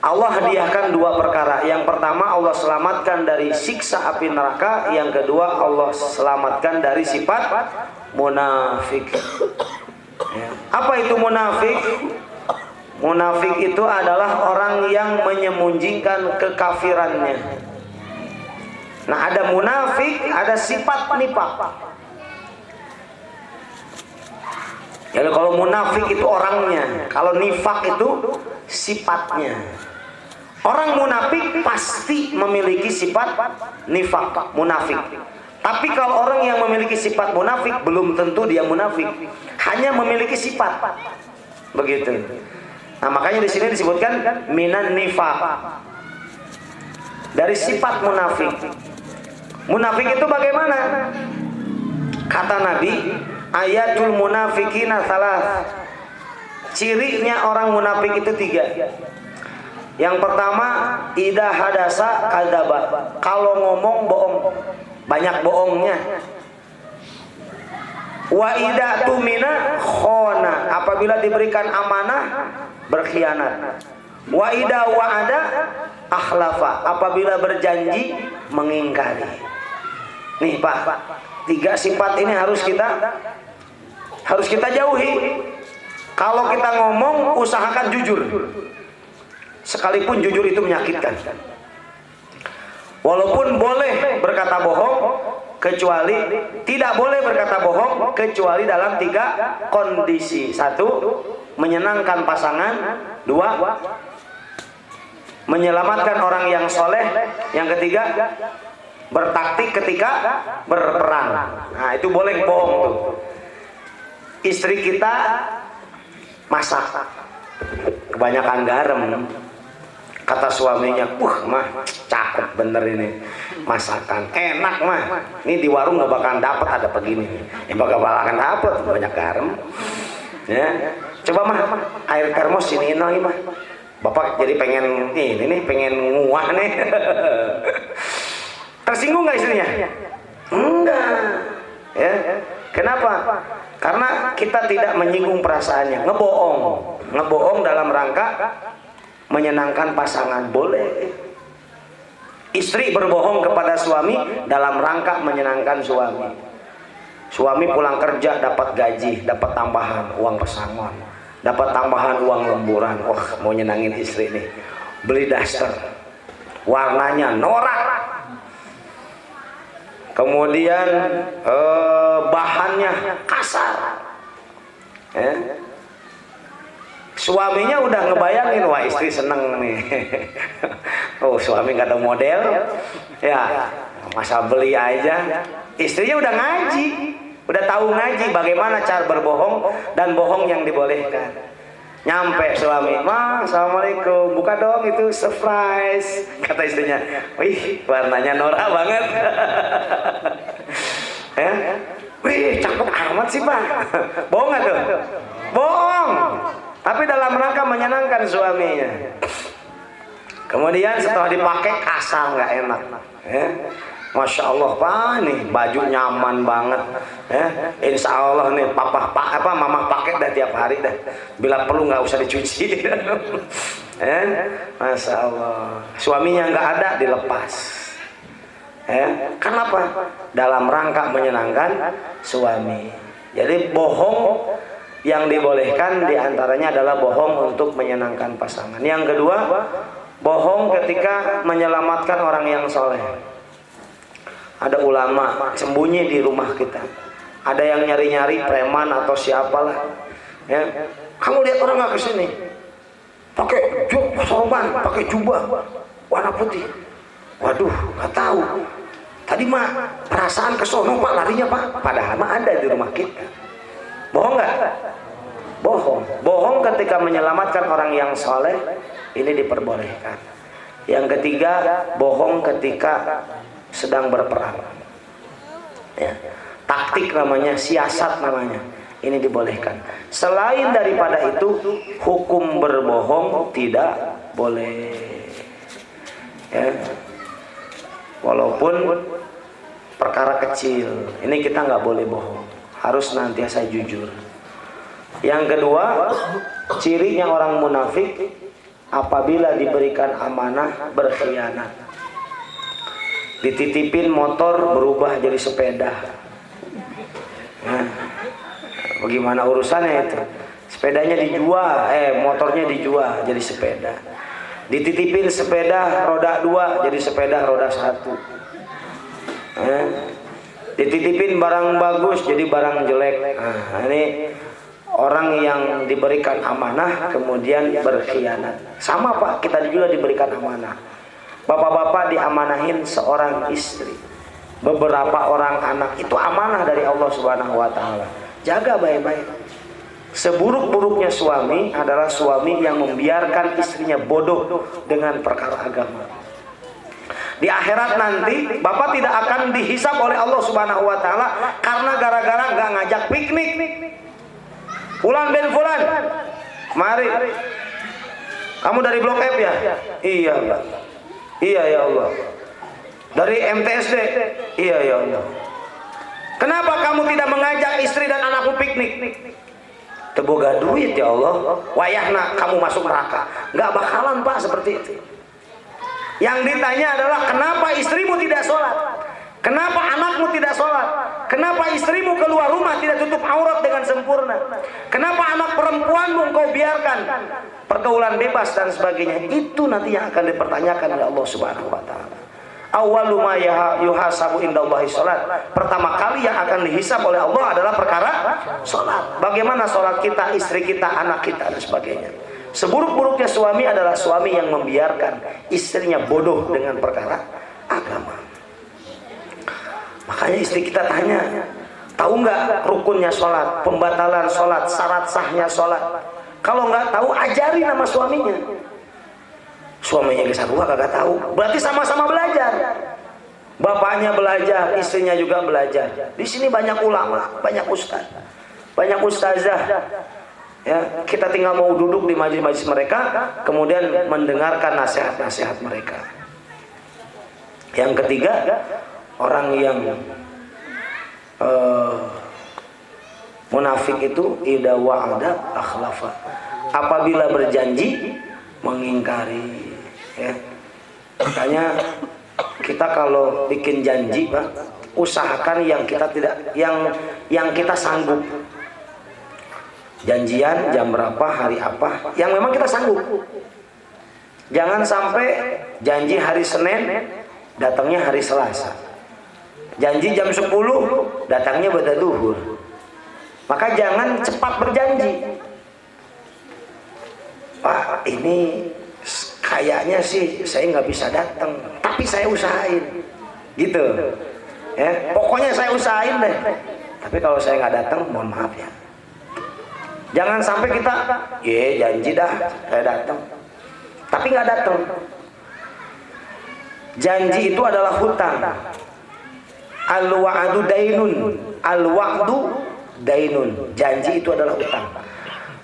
Allah hadiahkan dua perkara. Yang pertama Allah selamatkan dari siksa api neraka. Yang kedua Allah selamatkan dari sifat munafik. Ya. Apa itu munafik? Munafik itu adalah orang yang menyembunyikan kekafirannya. Nah, ada munafik, ada sifat nifak. Jadi kalau munafik itu orangnya, kalau nifak itu sifatnya. Orang munafik pasti memiliki sifat nifak, munafik. Tapi kalau orang yang memiliki sifat munafik belum tentu dia munafik, hanya memiliki sifat. Begitu. Nah, makanya di sini disebutkan minan nifaq. Dari sifat munafik. Munafik itu bagaimana? Kata Nabi, ayatul munafikina salas. Cirinya orang munafik itu 3. Yang pertama, idza hadasa kadzaba. Kalau ngomong bohong, banyak bohongnya. Wa idza tumina khona. Apabila diberikan amanah, berkhianat. Wa idza wa'ada akhlafa. Apabila berjanji, mengingkari. Nih Pak, 3 sifat ini harus kita jauhi. Kalau kita ngomong, usahakan jujur. Sekalipun jujur itu menyakitkan. Walaupun boleh berkata bohong, kecuali tidak boleh berkata bohong kecuali dalam 3 kondisi. 1, menyenangkan pasangan. 2, menyelamatkan orang yang soleh. Yang ketiga, bertaktik ketika berperang. Nah, itu boleh bohong tuh. Istri kita masak, kebanyakan garam. Kata suaminya, mah cakep bener ini masakan, enak mah. Ini di warung nggak bakalan dapet ada begini. Bakalan dapet banyak garam. Ya, coba mah air termos ini mah. Bapak jadi pengen ini pengen nguah nih. Tersinggung nggak istrinya? Enggak. Ya, Kenapa? Karena kita tidak menyinggung perasaannya. Ngebohong dalam rangka menyenangkan pasangan boleh. Istri berbohong kepada suami dalam rangka menyenangkan suami. Suami pulang kerja dapat gaji, dapat tambahan uang pesangon, dapat tambahan uang lemburan. Wah, mau nyenangin istri nih. Beli daster, warnanya norak. Kemudian bahannya kasar. Suaminya udah ngebayangin, wah istri seneng nih. Oh, suami nggak ada model, ya masa beli aja. Istrinya udah ngaji, udah tahu ngaji bagaimana cara berbohong dan bohong yang dibolehkan. Nyampe suami, "Ma, assalamualaikum, buka dong itu surprise." Kata istrinya, "Wih, warnanya norak banget." "Wih, cakep amat sih, Pak." Bohong nggak tuh? Bohong. Tapi dalam rangka menyenangkan suaminya. Kemudian setelah dipakai kasar, nggak enak. Masya Allah, Pak, nih baju nyaman banget. Insya Allah nih mama pakai dah tiap hari dah. Bila perlu nggak usah dicuci. Masya Allah. Suaminya nggak ada, dilepas. Kenapa? Dalam rangka menyenangkan suami. Jadi bohong yang dibolehkan diantaranya adalah bohong untuk menyenangkan pasangan. Yang kedua, bohong ketika menyelamatkan orang yang soleh. Ada ulama sembunyi di rumah kita. Ada yang nyari-nyari preman atau siapalah. Kamu lihat orang nggak kesini? Pakai sorban, pakai jubah warna putih. Waduh, nggak tahu. Tadi mah perasaan kesono Pak, larinya Pak. Padahal mah ada di rumah kita. Bohong nggak? Bohong. Bohong ketika menyelamatkan orang yang soleh, ini diperbolehkan. Yang ketiga, bohong ketika sedang berperang. Taktik namanya, siasat namanya. Ini dibolehkan. Selain daripada itu, hukum berbohong tidak boleh. Walaupun perkara kecil, ini kita nggak boleh bohong. Harus nantiasa jujur. Yang kedua, cirinya orang munafik apabila diberikan amanah berkhianat. Dititipin motor berubah jadi sepeda. Bagaimana urusannya itu? Sepedanya dijual, motornya dijual jadi sepeda. Dititipin sepeda roda 2 jadi sepeda roda 1. Dititipin barang bagus jadi barang jelek. Ini orang yang diberikan amanah kemudian berkhianat. Sama Pak, kita juga diberikan amanah. Bapak-bapak diamanahin seorang istri, beberapa orang anak, itu amanah dari Allah Subhanahu wa taala. Jaga baik-baik. Seburuk-buruknya suami adalah suami yang membiarkan istrinya bodoh dengan perkara agama. Di akhirat nanti bapak tidak akan dihisab oleh Allah Subhanahu wa taala karena gara-gara nggak ngajak piknik. Fulan bin Fulan, mari. Kamu dari Blok F ya? Iya, Pak. Iya ya Allah. Dari MTSD? Iya ya Allah. Kenapa kamu tidak mengajak istri dan anakmu piknik? Teboga duit ya Allah. Wayahna kamu masuk neraka. Nggak bakalan Pak seperti itu. Yang ditanya adalah kenapa istrimu tidak sholat? Kenapa anakmu tidak sholat? Kenapa istrimu keluar rumah tidak tutup aurat dengan sempurna? Kenapa anak perempuanmu engkau biarkan pergaulan bebas dan sebagainya? Itu nanti yang akan dipertanyakan oleh Allah Subhanahu wa taala. Awwalu ma yuhasabu indallahi sholat. Pertama kali yang akan dihisab oleh Allah adalah perkara sholat. Bagaimana sholat kita, istri kita, anak kita dan sebagainya. Seburuk-buruknya suami adalah suami yang membiarkan istrinya bodoh dengan perkara agama. Makanya istri kita tanya, tahu nggak rukunnya sholat, pembatalan sholat, syarat sahnya sholat? Kalau nggak tahu, ajari nama suaminya. Suaminya bisa gua kagak tahu, berarti sama-sama belajar. Bapaknya belajar, istrinya juga belajar. Di sini banyak ulama, banyak ustaz, banyak ustazah. Ya, kita tinggal mau duduk di majelis-majelis mereka, kemudian mendengarkan nasihat-nasihat mereka. Yang ketiga, orang yang Munafik itu idza wa'ada akhlafa. Apabila berjanji mengingkari, ya. Makanya kita kalau bikin janji, Pak, usahakan yang kita tidak yang kita sanggup. Janjian jam berapa, hari apa, yang memang kita sanggup. Jangan sampai janji hari Senin, datangnya hari Selasa. Janji jam 10, datangnya pada duhur. Maka jangan cepat berjanji. Pak, ini kayaknya sih saya nggak bisa datang, tapi saya usahain, gitu. Ya, pokoknya saya usahain deh. Tapi kalau saya nggak datang, mohon maaf ya. Jangan sampai kita, janji dah, saya datang, tapi nggak datang. Janji itu adalah hutang. Al-wa'du dainun. Al-wa'du dainun. Janji itu adalah hutang.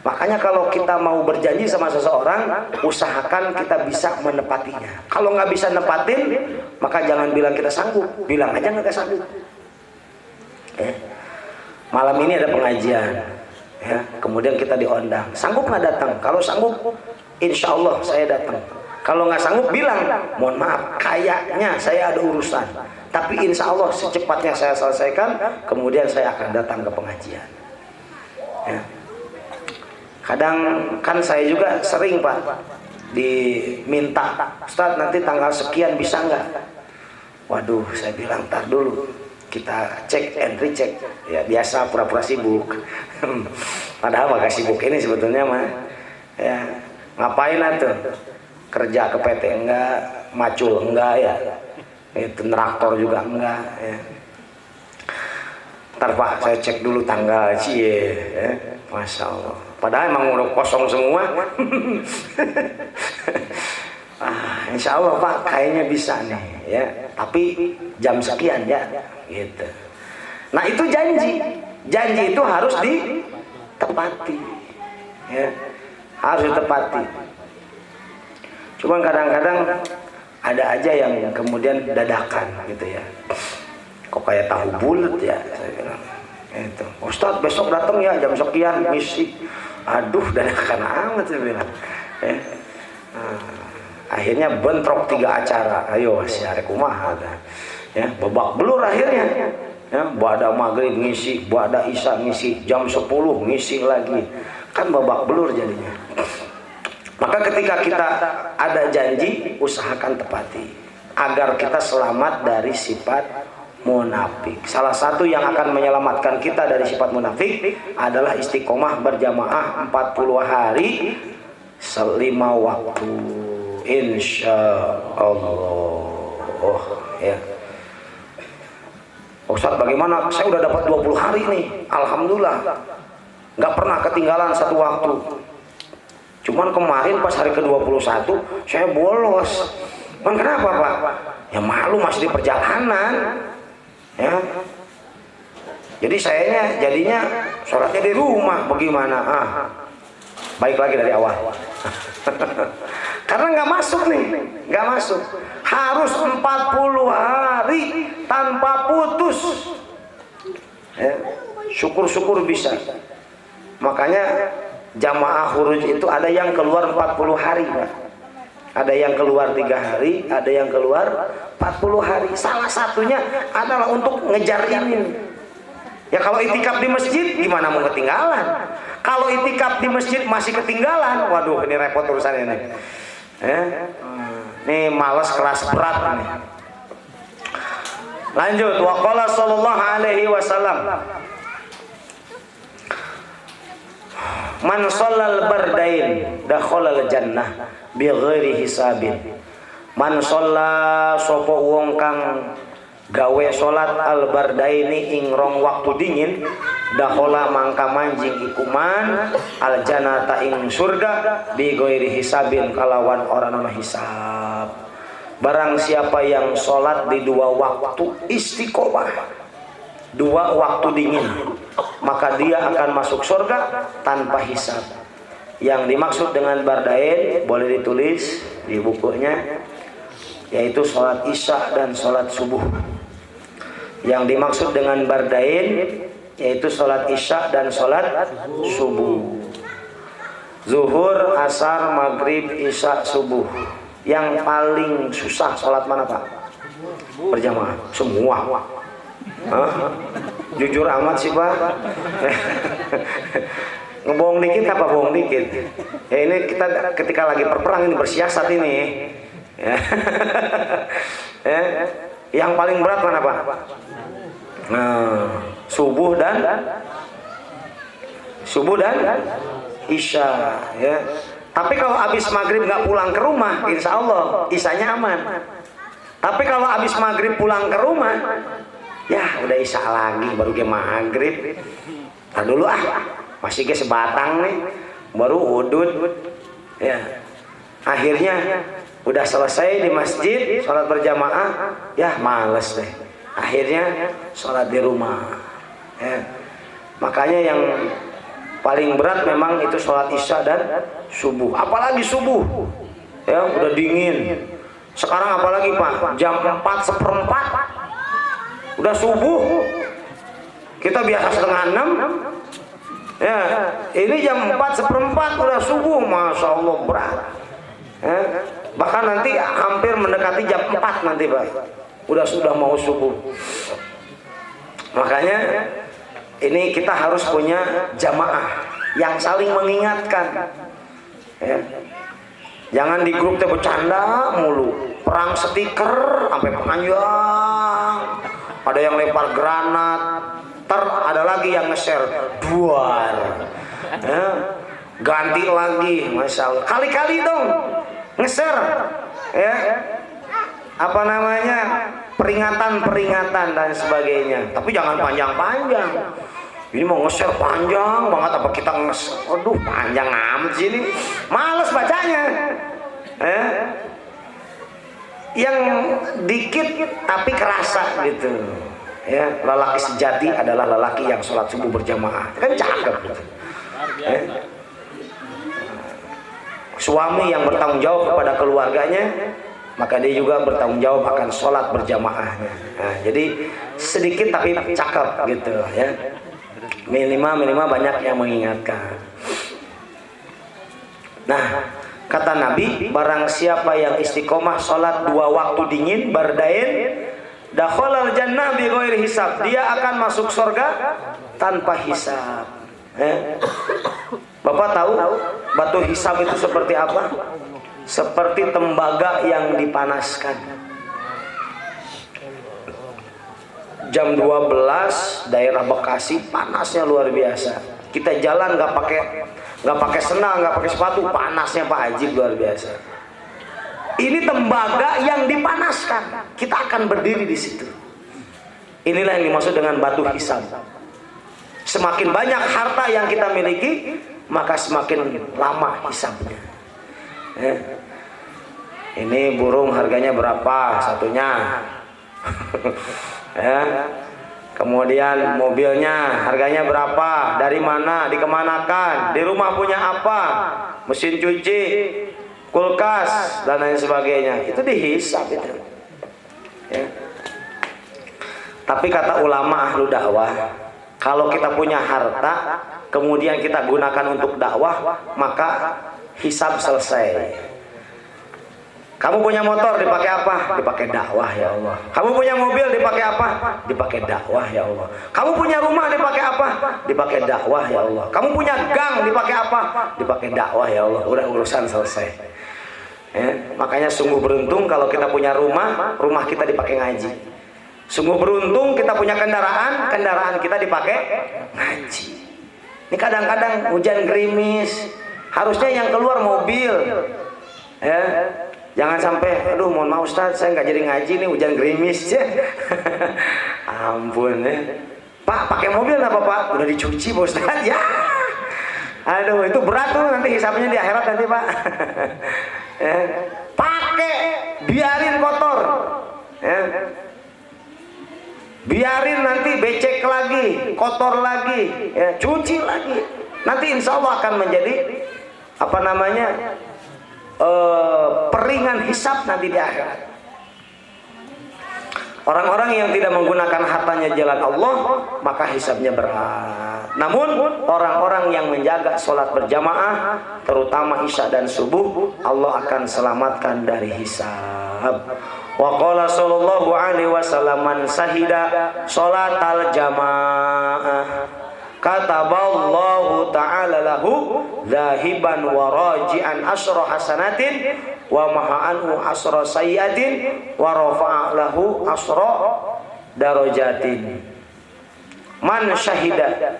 Makanya kalau kita mau berjanji sama seseorang, usahakan kita bisa menepatinya. Kalau nggak bisa nepatin, maka jangan bilang kita sanggup, bilang aja nggak sanggup. Malam ini ada pengajian, ya. Kemudian kita diundang, sanggup nggak datang? Kalau sanggup, insya Allah saya datang. Kalau nggak sanggup, bilang, mohon maaf, kayaknya saya ada urusan. Tapi insya Allah secepatnya saya selesaikan, kemudian saya akan datang ke pengajian. Ya. Kadang kan saya juga sering, Pak, diminta, Ustaz nanti tanggal sekian bisa nggak? Waduh, saya bilang tar dulu, kita cek and recheck. Ya biasa pura-pura sibuk. Padahal mah sibuk ini sebetulnya mah. Ya, ngapain atuh? Kerja ke PT enggak, macul enggak ya. Itu neraktor juga enggak ya. Ntar Pak, saya cek dulu tanggal cie ya. Masya Allah. Padahal emang udah kosong semua. Insya Allah Pak, kayaknya bisa nih ya. Tapi jam sekian ya, gitu. Nah itu janji. Janji itu harus ditepati, ya. Harus ditepati. Cuman kadang-kadang ada aja yang kemudian dadakan, gitu ya. Kok kayak tahu bulat ya, saya bilang. Itu, Ustadz besok datang ya jam sekian misi. Aduh, dadakan amat saya bilang. Akhirnya bentrok 3 acara. Ayo si arek kumaha ya, babak belur akhirnya. Ya, ba'da maghrib ngisi, ba'da isya ngisi, jam 10 ngisi lagi. Kan babak belur jadinya. Maka ketika kita ada janji, usahakan tepati agar kita selamat dari sifat munafik. Salah satu yang akan menyelamatkan kita dari sifat munafik adalah istiqomah berjamaah 40 hari 5 waktu. Insya Allah. Ya. Ustaz bagaimana? Saya udah dapat 20 hari nih. Alhamdulillah. Nggak pernah ketinggalan satu waktu. Cuman kemarin pas hari ke-21 saya bolos. Kan kenapa Pak? Ya malu masih di perjalanan. Ya. Jadi jadinya sholatnya di rumah. Bagaimana? Baik lagi dari awal. Karena nggak masuk nih, nggak masuk. Harus 40 hari tanpa putus. Ya. Syukur-syukur bisa. Makanya jamaah khuruj itu ada yang keluar 40 hari, Pak. Ada yang keluar 3 hari, ada yang keluar 40 hari. Salah satunya adalah untuk ngejar ini. Ya kalau itikaf di masjid gimana mau ketinggalan? Kalau itikaf di masjid masih ketinggalan, waduh ini repot urusan ini. Ini malas keras berat nih. Lanjut, waqala sallallahu alaihi wasallam, man shallal bardain dakhalal jannah bighairi hisabin. Man shalla sapa wong kang gawe salat al bardaini ing rong waktu dingin, dakhala mangka manjing ikuman al jannata ing surga bighairi hisabin kalawan ora ana hisab. Barang siapa yang salat di 2 waktu istiqomah, 2 waktu dingin, maka dia akan masuk surga tanpa hisab. Yang dimaksud dengan bardain boleh ditulis di bukunya, yaitu sholat isya dan sholat subuh. Yang dimaksud dengan bardain yaitu sholat isya dan sholat subuh. Zuhur, asar, maghrib, isya, subuh. Yang paling susah sholat mana Pak? Berjamaah semua. Hah? Jujur amat sih Pak. Ngebohong dikit apa bohong dikit? Ya ini kita ketika lagi berperang ini bersiasat ini. Ya. Yang paling berat mana Pak? Nah, subuh dan isya. Ya. Tapi kalau habis maghrib nggak pulang ke rumah, insya Allah isyanya aman. Tapi kalau habis maghrib pulang ke rumah, ya udah isya lagi baru ke maghrib. Ntar dulu masih ke sebatang nih, baru udud. Ya, akhirnya udah selesai di masjid sholat berjamaah, ya males deh. Akhirnya sholat di rumah. Ya. Makanya yang paling berat memang itu sholat isya dan subuh. Apalagi subuh, ya udah dingin. Sekarang apalagi Pak, jam 4:04 udah subuh. Kita biasa setengah 6. Ya, ini jam 4:04 udah subuh, masya Allah berat. Ya, bahkan nanti hampir mendekati jam 4 nanti Pak, sudah mau subuh. Makanya ini kita harus punya jamaah yang saling mengingatkan. Ya. Jangan di grup teh bercanda mulu, perang stiker sampai panjang. Ada yang lempar granat, ada lagi yang nge-share duar. Ya. Ganti lagi, masya Allah. Kali-kali dong nge-share, ya. Apa namanya, peringatan dan sebagainya. Tapi jangan panjang-panjang. Ini mau nge-share panjang banget, apa kita nge-share? Aduh panjang amat sih ini, males bacanya. Yang dikit tapi kerasa gitu. Ya, lelaki sejati adalah lelaki yang sholat subuh berjamaah. Kan cakep gitu. Suami yang bertanggung jawab kepada keluarganya, maka dia juga bertanggung jawab akan sholat berjamaahnya. Nah, jadi sedikit tapi cakep gitu ya. Minimal banyak yang mengingatkan. Nah, kata Nabi, barang siapa yang istiqomah sholat 2 waktu dingin bardain, dakhalal jannah bi ghairi hisab, dia akan masuk surga tanpa hisab. Bapak tahu batu hisab itu seperti apa? Seperti tembaga yang dipanaskan. Jam 12 daerah Bekasi panasnya luar biasa. Kita jalan nggak pakai sendal, nggak pakai sepatu, panasnya Pak Haji luar biasa. Ini tembaga yang dipanaskan. Kita akan berdiri di situ. Inilah yang dimaksud dengan batu hisab. Semakin banyak harta yang kita miliki, maka semakin lama hisabnya. Ini burung harganya berapa satunya? Ya. Kemudian mobilnya harganya berapa? Dari mana? Dikemanakan? Di rumah punya apa? Mesin cuci, kulkas dan lain sebagainya. Itu dihisab itu. Ya. Tapi kata ulama ahlu dakwah, kalau kita punya harta kemudian kita gunakan untuk dakwah, maka hisab selesai. Kamu punya motor dipakai apa? Dipakai dakwah ya Allah. Kamu punya mobil dipakai apa? Dipakai dakwah ya Allah. Kamu punya rumah dipakai apa? Dipakai dakwah ya Allah. Kamu punya gang dipakai apa? Dipakai dakwah ya Allah. Udah urusan selesai. Makanya sungguh beruntung kalau kita punya rumah kita dipakai ngaji. Sungguh beruntung kita punya kendaraan kita dipakai ngaji. Ini kadang-kadang hujan gerimis, harusnya yang keluar mobil. Jangan sampai, aduh mohon maaf Ustaz, saya nggak jadi ngaji nih hujan gerimis. Ampun ya. Pak, pakai mobil apa Pak? Udah dicuci Pak Ustaz. Ya. Aduh, itu berat tuh nanti hisapnya di akhirat nanti Pak. Pakai, biarin kotor. Biarin nanti becek lagi, kotor lagi, cuci lagi. Nanti insya Allah akan menjadi apa namanya? Peringan hisab nanti di akhirat. Orang-orang yang tidak menggunakan hartanya jalan Allah, maka hisabnya berat. Namun orang-orang yang menjaga sholat berjamaah, terutama isya dan subuh, Allah akan selamatkan dari hisab. Wa qala sallallahu alaihi wasallam man sahida sholatal jamaah kataballahu ta'ala lahu zahiban wa raji'an asra hasanatin wa maha'anhu asra sayyatin wa rafa'a lahu asra darajatin. Man syahida,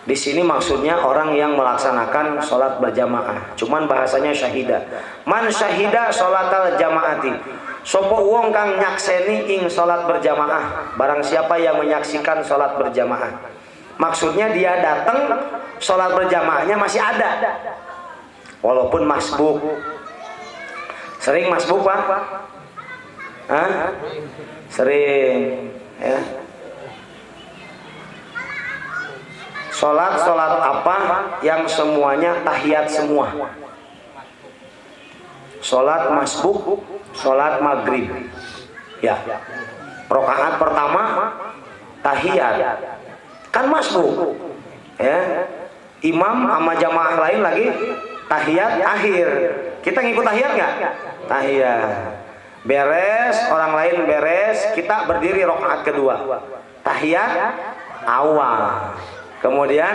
di sini maksudnya orang yang melaksanakan sholat berjamaah. Cuman bahasanya syahida. Man syahida sholatal jamaati. Sopo wong kang nyakseni ing sholat berjamaah. Barang siapa yang menyaksikan sholat berjamaah. Maksudnya dia datang, sholat berjamaahnya masih ada. Walaupun masbuk. Sering masbuk Pak? Hah? Sering. Ya. Sholat apa yang semuanya tahiyat semua? Sholat masbuk, sholat maghrib. Ya. Rakaat pertama tahiyat. Kan masbuk. Ya. Imam sama jamaah lain lagi tahiyat akhir. Kita ngikut tahiyat nggak? Tahiyat. Beres, orang lain beres, kita berdiri rakaat kedua. Tahiyat awal. Kemudian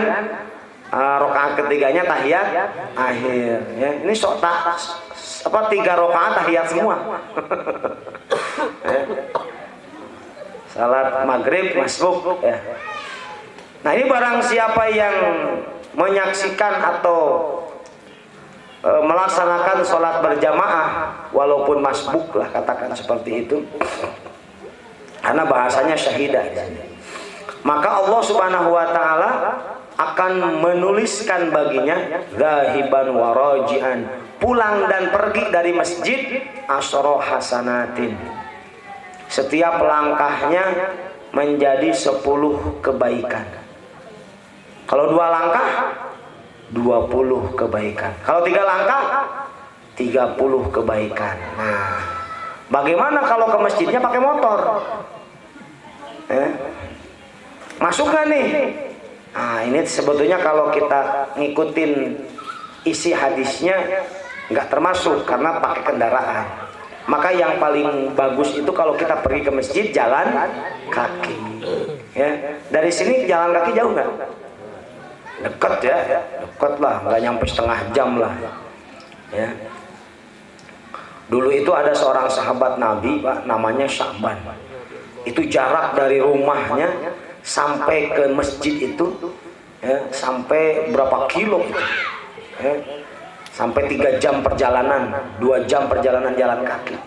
rakaat ketiganya tahiyat akhir. Ya, ini tiga rakaat tahiyat semua. Salat maghrib masbuk. Ya. Nah ini barang siapa yang menyaksikan atau melaksanakan sholat berjamaah walaupun masbuk lah, katakan seperti itu, karena bahasanya syahidah. Maka Allah Subhanahu wa taala akan menuliskan baginya zahiban wa raji'an, pulang dan pergi dari masjid asyra hasanatin. Setiap langkahnya menjadi 10 kebaikan. Kalau 2 langkah 20 kebaikan. Kalau 3 langkah 30 kebaikan. Nah, bagaimana kalau ke masjidnya pakai motor? Masuk nggak nih? Nah ini sebetulnya kalau kita ngikutin isi hadisnya nggak termasuk karena pakai kendaraan. Maka yang paling bagus itu kalau kita pergi ke masjid jalan kaki. Ya. Dari sini jalan kaki jauh nggak? Dekat ya, dekat lah, nggak nyampe setengah jam lah. Ya. Dulu itu ada seorang sahabat Nabi Pak, namanya Sya'ban. Itu jarak dari rumahnya sampai ke masjid itu ya, sampai berapa kilo itu ya, sampai 3 jam perjalanan, 2 jam perjalanan jalan kaki,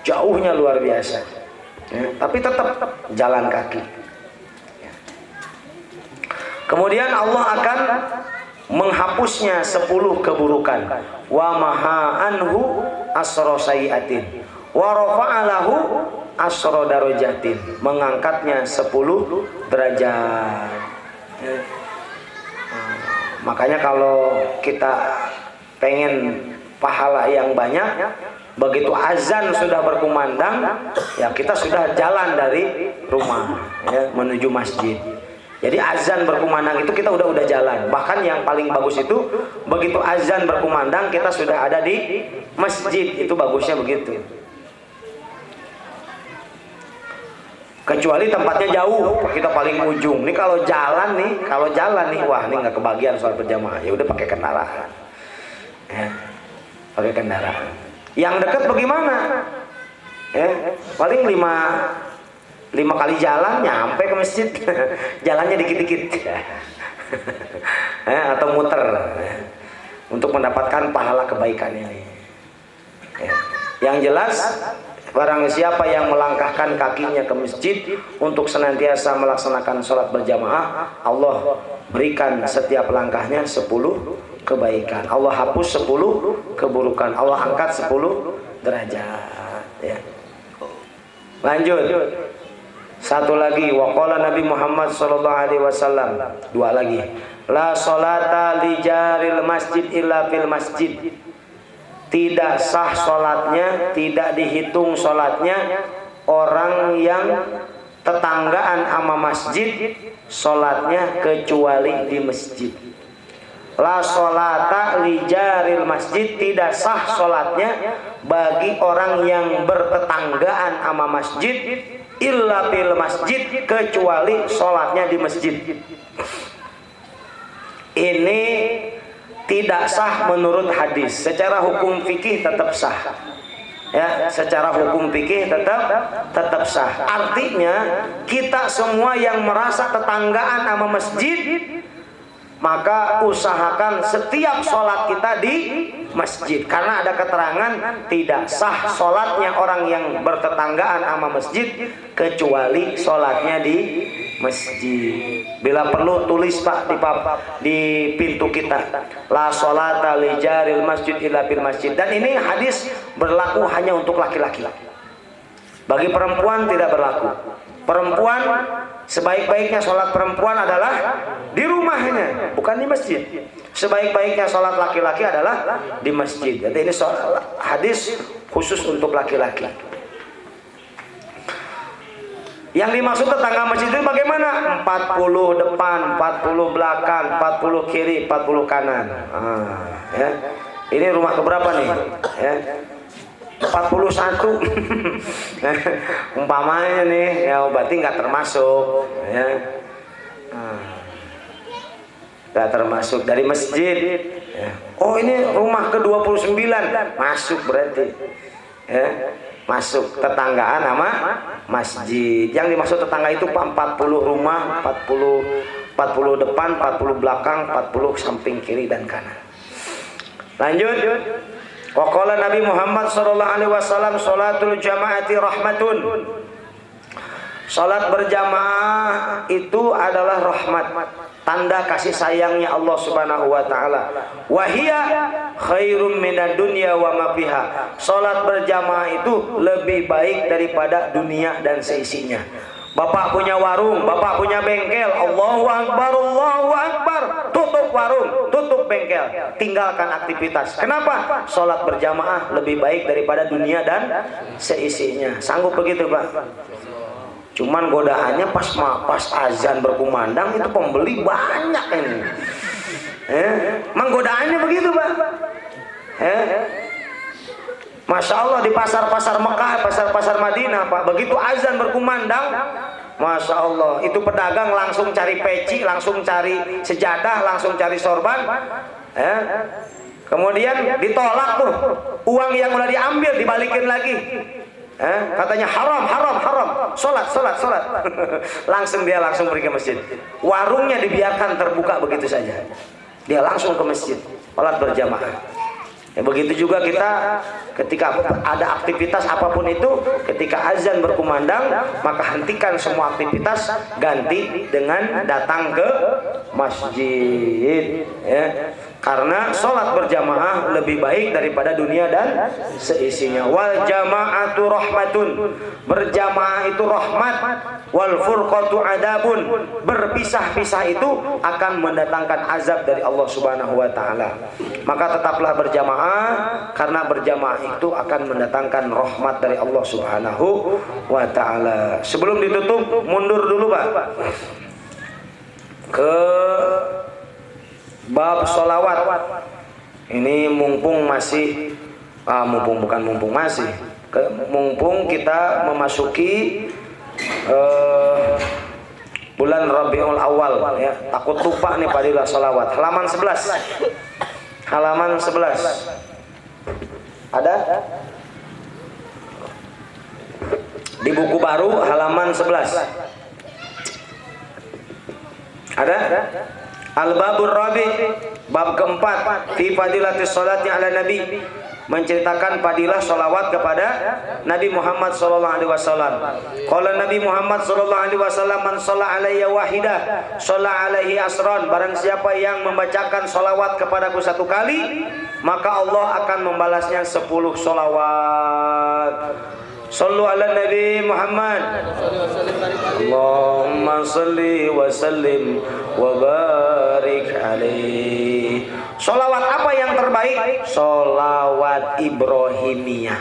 jauhnya luar biasa ya, tapi tetap jalan kaki ya. Kemudian Allah akan menghapusnya 10 keburukan, wa maha anhu asra sayiatin wa rafa'alahu asra darajatin, mengangkatnya 10 derajat ya. Makanya kalau kita pengen pahala yang banyak, begitu azan sudah berkumandang ya kita sudah jalan dari rumah ya, menuju masjid. Jadi azan berkumandang itu kita udah jalan. Bahkan yang paling bagus itu begitu azan berkumandang kita sudah ada di masjid, itu bagusnya begitu. Kecuali tempatnya jauh, kita paling ujung. Nih kalau jalan nih, wah ini nggak kebagian sholat berjamaah. Ya udah pakai kendaraan. Ya, pakai kendaraan. Yang dekat bagaimana? Ya, paling 5 kali jalan nyampe ke masjid. Jalannya dikit-dikit. Ya, atau muter ya, untuk mendapatkan pahala kebaikan ini. Ya. Yang jelas barang siapa yang melangkahkan kakinya ke masjid untuk senantiasa melaksanakan sholat berjamaah, Allah berikan setiap langkahnya 10 kebaikan. Allah hapus 10 keburukan. Allah angkat 10 derajat ya. Lanjut. Satu lagi, waqala Nabi Muhammad sallallahu alaihi wasallam. 2 lagi. La sholata li jaril masjid illa fil masjid. Tidak sah sholatnya, tidak dihitung sholatnya orang yang tetanggaan sama masjid sholatnya kecuali di masjid. La sholata li jaril masjid, tidak sah sholatnya bagi orang yang bertetanggaan sama masjid illa bil masjid, kecuali sholatnya di masjid. Ini tidak sah menurut hadis. Secara hukum fikih tetap sah. Ya, secara hukum fikih tetap sah. Artinya kita semua yang merasa tetanggaan sama masjid, maka usahakan setiap sholat kita di masjid. Karena ada keterangan tidak sah sholatnya orang yang bertetanggaan sama masjid kecuali sholatnya di masjid. Bila perlu tulis Pak di pintu kita, la sholata li jaril masjid illa bil masjid. Dan ini hadis berlaku hanya untuk laki-laki. Bagi perempuan tidak berlaku. Perempuan, sebaik-baiknya sholat perempuan adalah di rumahnya, bukan di masjid. Sebaik-baiknya sholat laki-laki adalah di masjid. Jadi ini hadis khusus untuk laki-laki. Yang dimaksud tetangga masjid itu bagaimana? 40 depan, 40 belakang, 40 kiri, 40 kanan. Ya. Ini rumah keberapa nih? Ya. 41 umpamanya nih, ya berarti nggak termasuk, ya. Nggak termasuk dari masjid, ya. Oh ini rumah ke-29 masuk berarti, ya. Masuk tetanggaan sama masjid. Yang dimaksud tetangga itu 40 rumah, 40 depan, 40 belakang, 40 samping kiri dan kanan. Lanjut. Waqala Nabi Muhammad sallallahu alaihi wasallam, salatul jamaati rahmatun. Salat berjamaah itu adalah rahmat, tanda kasih sayangnya Allah Subhanahu wa taala. Wa hiya khairum minad dunya wa ma fiha. Salat berjamaah itu lebih baik daripada dunia dan seisinya. Bapak punya warung, bapak punya bengkel, Allahu Akbar, Allahu Akbar, tutup warung, tutup bengkel, tinggalkan aktivitas. Kenapa? Sholat berjamaah lebih baik daripada dunia dan seisinya. Sanggup begitu Pak? Cuman godaannya pas azan berkumandang itu pembeli banyak ini. Menggodaannya begitu Pak? Masya Allah, di pasar-pasar Mekah, pasar-pasar Madinah Pak, begitu azan berkumandang, Masya Allah, itu pedagang langsung cari peci, langsung cari sejadah, langsung cari sorban, kemudian ditolak tuh, uang yang udah diambil dibalikin lagi, katanya haram, sholat, langsung dia pergi ke masjid, warungnya dibiarkan terbuka begitu saja, dia langsung ke masjid, sholat berjamaah. Ya, begitu juga kita ketika ada aktivitas apapun itu, ketika azan berkumandang maka hentikan semua aktivitas, ganti dengan datang ke masjid, ya. Karena sholat berjamaah lebih baik daripada dunia dan seisinya. Wal jama'atu rahmatun, berjamaah itu rahmat. Wal furqatu adabun, berpisah-pisah itu akan mendatangkan azab dari Allah Subhanahu wa taala. Maka tetaplah berjamaah, karena berjamaah itu akan mendatangkan rahmat dari Allah Subhanahu wa taala. Sebelum ditutup, mundur dulu Pak ke bab sholawat. Ini mumpung masih mumpung kita memasuki bulan Rabiul Awal, ya. Takut lupa nih fadilah sholawat. Halaman 11. Ada? Di buku baru halaman 11. Ada? Al-Babur Rabi, bab keempat, fi fadilatis sholati ala Nabi, menceritakan fadilah sholawat kepada Nabi Muhammad sallallahu alaihi wasallam. Qala Nabi Muhammad sallallahu alaihi wasallam, man shalla alayya wahidah shalla alaihi asran. Barang siapa yang membacakan sholawat kepadaku satu kali, maka Allah akan membalasnya 10 sholawat. Sallu ala Nabi Muhammad. Allahumma salli wa sallim wa barik alaihi. Sholawat apa yang terbaik? Sholawat Ibrahimiyah.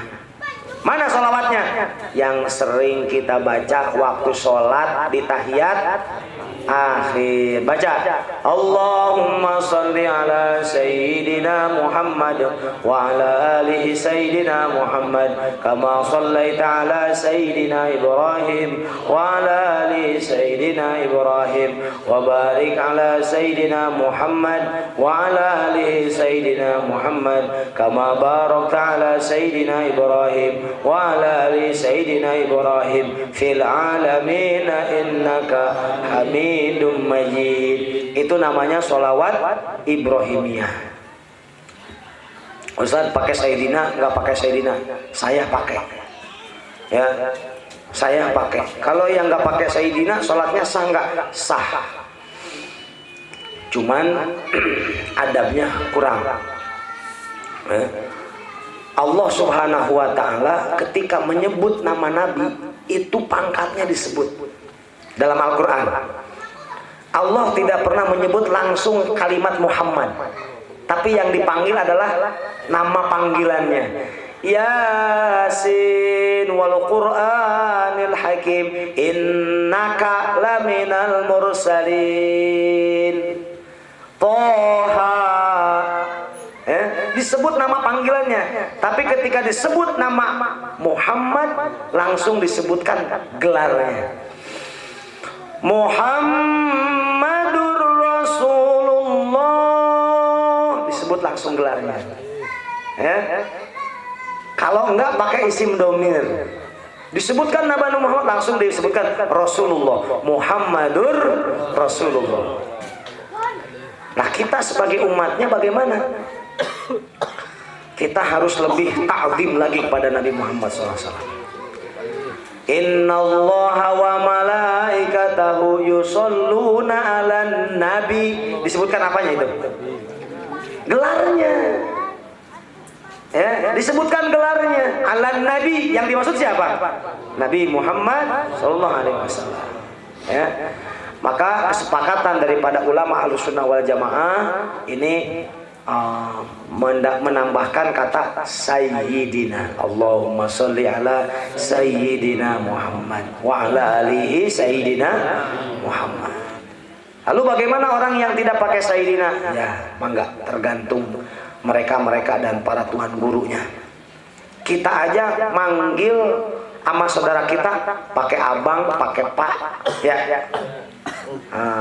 Mana sholawatnya? Yang sering kita baca waktu sholat di tahiyat akhir. Baca Allahumma salli ala Sayyidina Muhammad wa ala alihi Sayyidina Muhammad kama sallaita ala Sayyidina Ibrahim wa ala alihi Sayyidina Ibrahim wa barik ala Sayyidina Muhammad wa ala alihi Sayyidina Muhammad kama barakta ala Sayyidina Ibrahim wa ala alihi Sayyidina Ibrahim fil alamin innaka Hamidum Majid. Itu namanya sholawat Ibrahimiyah. Ustaz pakai Sayyidina, nggak pakai Sayyidina? Saya pakai. Ya, saya pakai. Kalau yang nggak pakai Sayyidina, sholatnya sah nggak? Sah. Cuman adabnya kurang. Allah Subhanahu wa Ta'ala ketika menyebut nama Nabi itu pangkatnya disebut dalam Al-Quran. Allah tidak pernah menyebut langsung kalimat Muhammad, tapi yang dipanggil adalah nama panggilannya. Yasin wal Qur'anil Hakim innaka laminal mursalin. Toha, disebut nama panggilannya, tapi ketika disebut nama Muhammad langsung disebutkan gelarnya. Muhammadur Rasulullah, disebut langsung gelarnya. Kalau enggak pakai isim domir, disebutkan Nabi Muhammad langsung disebutkan Rasulullah, Muhammadur Rasulullah. Nah, kita sebagai umatnya bagaimana? Kita harus lebih ta'zim lagi kepada Nabi Muhammad SAW. Innallaha wa malaikatahu yusholluna 'alan nabi. Disebutkan apanya itu? Gelarnya. Ya, disebutkan gelarnya 'alan nabi. Yang dimaksud siapa? Nabi Muhammad sallallahu alaihi wasallam. Ya. Maka kesepakatan daripada ulama Ahlussunnah wal Jamaah ini menambahkan kata Sayyidina. Allahumma sholli ala Sayyidina Muhammad wa ala alihi Sayyidina Muhammad. Lalu bagaimana orang yang tidak pakai Sayyidina? Ya, mangga, tergantung mereka dan para tuan gurunya. Kita aja manggil sama saudara kita pakai abang, pakai pak, ya.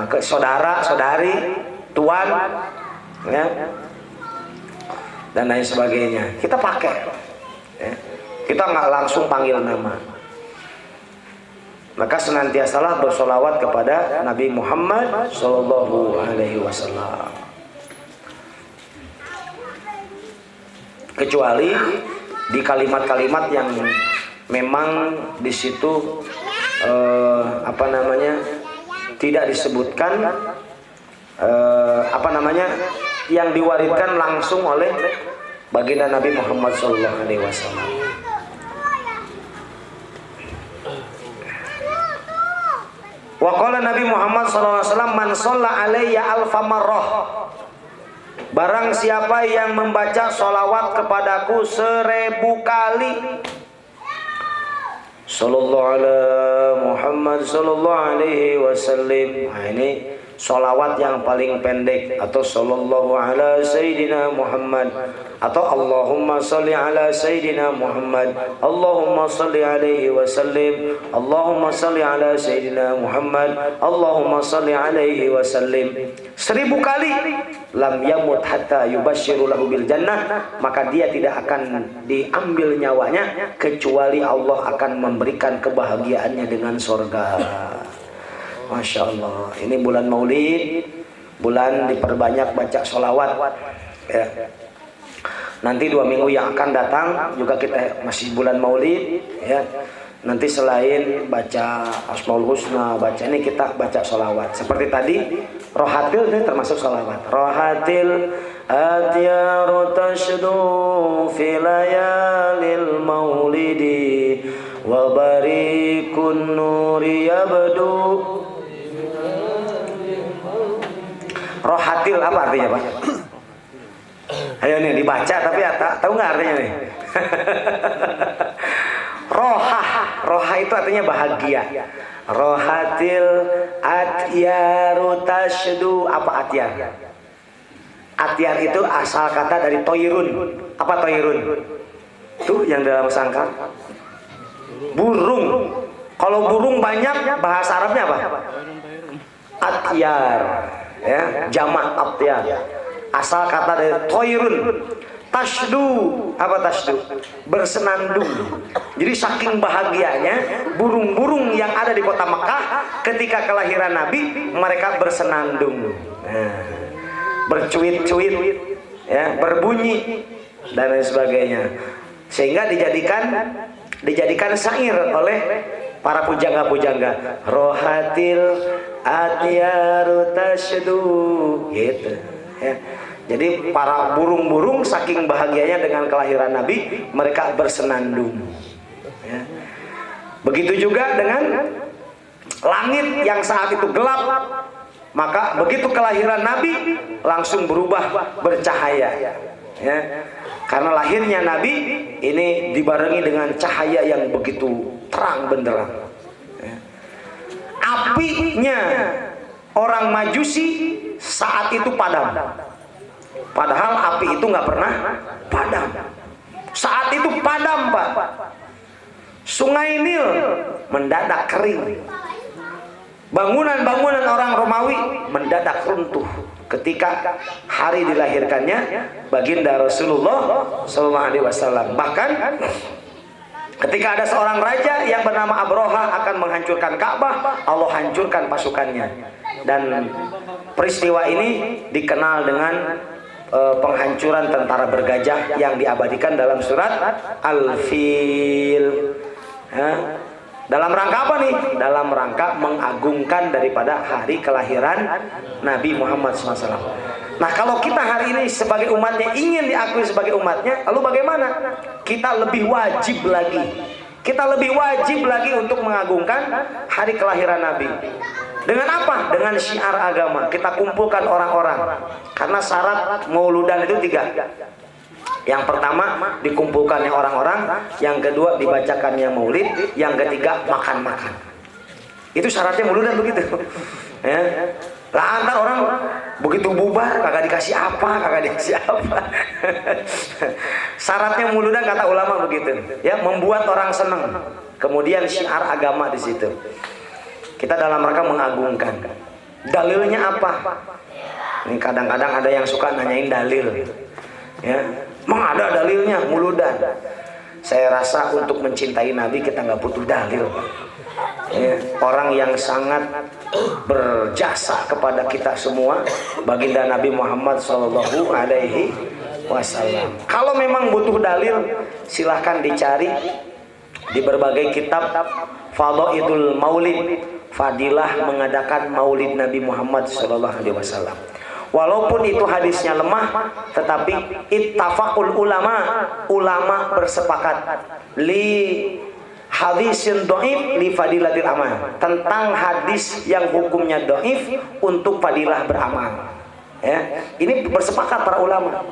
Ke saudara, saudari, tuan, ya, dan lain sebagainya. Kita pakai, ya. Kita nggak langsung panggil nama. Maka senantiasalah bersolawat kepada Nabi Muhammad Sallallahu Alaihi Wasallam. Kecuali di kalimat-kalimat yang memang di situ tidak disebutkan yang diwariskan langsung oleh baginda Nabi Muhammad Sallallahu Alaihi Wasallam. Wa qala Nabi Muhammad sallallahu alaihi wasallam man shalla alayya alfa marrah. Barang siapa yang membaca sholawat kepadaku 1000 kali. Sallallahu ala Muhammad sallallahu alaihi wasallam. Nah, ini sholawat yang paling pendek, atau sallallahu ala Sayyidina Muhammad, atau Allahumma salli ala Sayyidina Muhammad, Allahumma salli alaihi wasallim, Allahumma salli ala Sayyidina Muhammad, Allahumma salli alaihi wasallim 1000 kali. Lam yamut hatta yubashiru lahu bil jannah. Maka dia tidak akan diambil nyawanya kecuali Allah akan memberikan kebahagiaannya dengan surga. Masya Allah, ini bulan Maulid, bulan diperbanyak baca sholawat. Ya. Nanti 2 minggu yang akan datang juga kita masih bulan Maulid. Ya. Nanti selain baca Asmaul Husna, baca ini kita baca sholawat. Seperti tadi, Rohatil ini termasuk sholawat. Rohatil atyaru tashdu fi layalil maulidi wa barikun nuri yabdu. Rohatil apa artinya, Pak? Ayo nih dibaca, tapi tahu nggak artinya nih? Roha itu artinya bahagia. Rohatil atyaru tashdu. Apa atyar? Atyar itu asal kata dari toirun. Apa toirun? Tuh yang dalam sangkar. Burung. Kalau burung banyak, bahasa Arabnya apa? Atyar. Ya, jamak atyar. Asal kata dari toirun. Tashdu, apa tashdu? Bersenandung. Jadi saking bahagianya burung-burung yang ada di kota Mekah ketika kelahiran Nabi, mereka bersenandung, bercuit-cuit, ya, berbunyi dan lain sebagainya, sehingga dijadikan syair oleh para pujangga-pujangga. Rohatil atyaru tashdu, gitu, ya. Jadi para burung-burung saking bahagianya dengan kelahiran Nabi, mereka bersenandung, ya. Begitu juga dengan langit yang saat itu gelap, maka begitu kelahiran Nabi langsung berubah bercahaya, ya. Karena lahirnya Nabi ini dibarengi dengan cahaya yang begitu terang benderang, ya. Apinya orang Majusi saat itu padam. Padahal api itu nggak pernah padam. Saat itu padam, Pak. Sungai Nil mendadak kering. Bangunan-bangunan orang Romawi mendadak runtuh ketika hari dilahirkannya baginda Rasulullah SAW. Bahkan ketika ada seorang raja yang bernama Abroha akan menghancurkan Ka'bah, Allah hancurkan pasukannya. Dan peristiwa ini dikenal dengan penghancuran tentara bergajah yang diabadikan dalam surat Al-Fil, ya. Dalam rangka apa nih? Dalam rangka mengagungkan daripada hari kelahiran Nabi Muhammad SAW. Nah, kalau kita hari ini sebagai umatnya ingin diakui sebagai umatnya, lalu bagaimana? Kita lebih wajib lagi. Kita lebih wajib lagi untuk mengagungkan hari kelahiran Nabi. Dengan apa? Dengan syiar agama. Kita kumpulkan orang-orang. Karena syarat mauludan itu 3. Yang pertama dikumpulkannya orang-orang, yang kedua dibacakannya maulid, yang ketiga makan-makan. Itu syaratnya mauludan begitu. Ya. Lah antar orang begitu bubar kagak dikasih apa. Syaratnya mauludan kata ulama begitu. Ya, membuat orang senang. Kemudian syiar agama di situ. Kita dalam rangka mengagungkan. Dalilnya apa? Ini kadang-kadang ada yang suka nanyain dalil. Ya, emang ada dalilnya mauludan. Saya rasa untuk mencintai Nabi kita nggak butuh dalil. Ya, orang yang sangat berjasa kepada kita semua, baginda Nabi Muhammad SAW. Kalau memang butuh dalil, silahkan dicari di berbagai kitab. Fadhailul Maulid, fadilah mengadakan Maulid Nabi Muhammad SAW. Walaupun itu hadisnya lemah, tetapi ittafaqul ulama bersepakat li hadisin dhaif li fadilatil amal, tentang hadis yang hukumnya dhaif untuk fadilah beramal. Ya, ini bersepakat para ulama.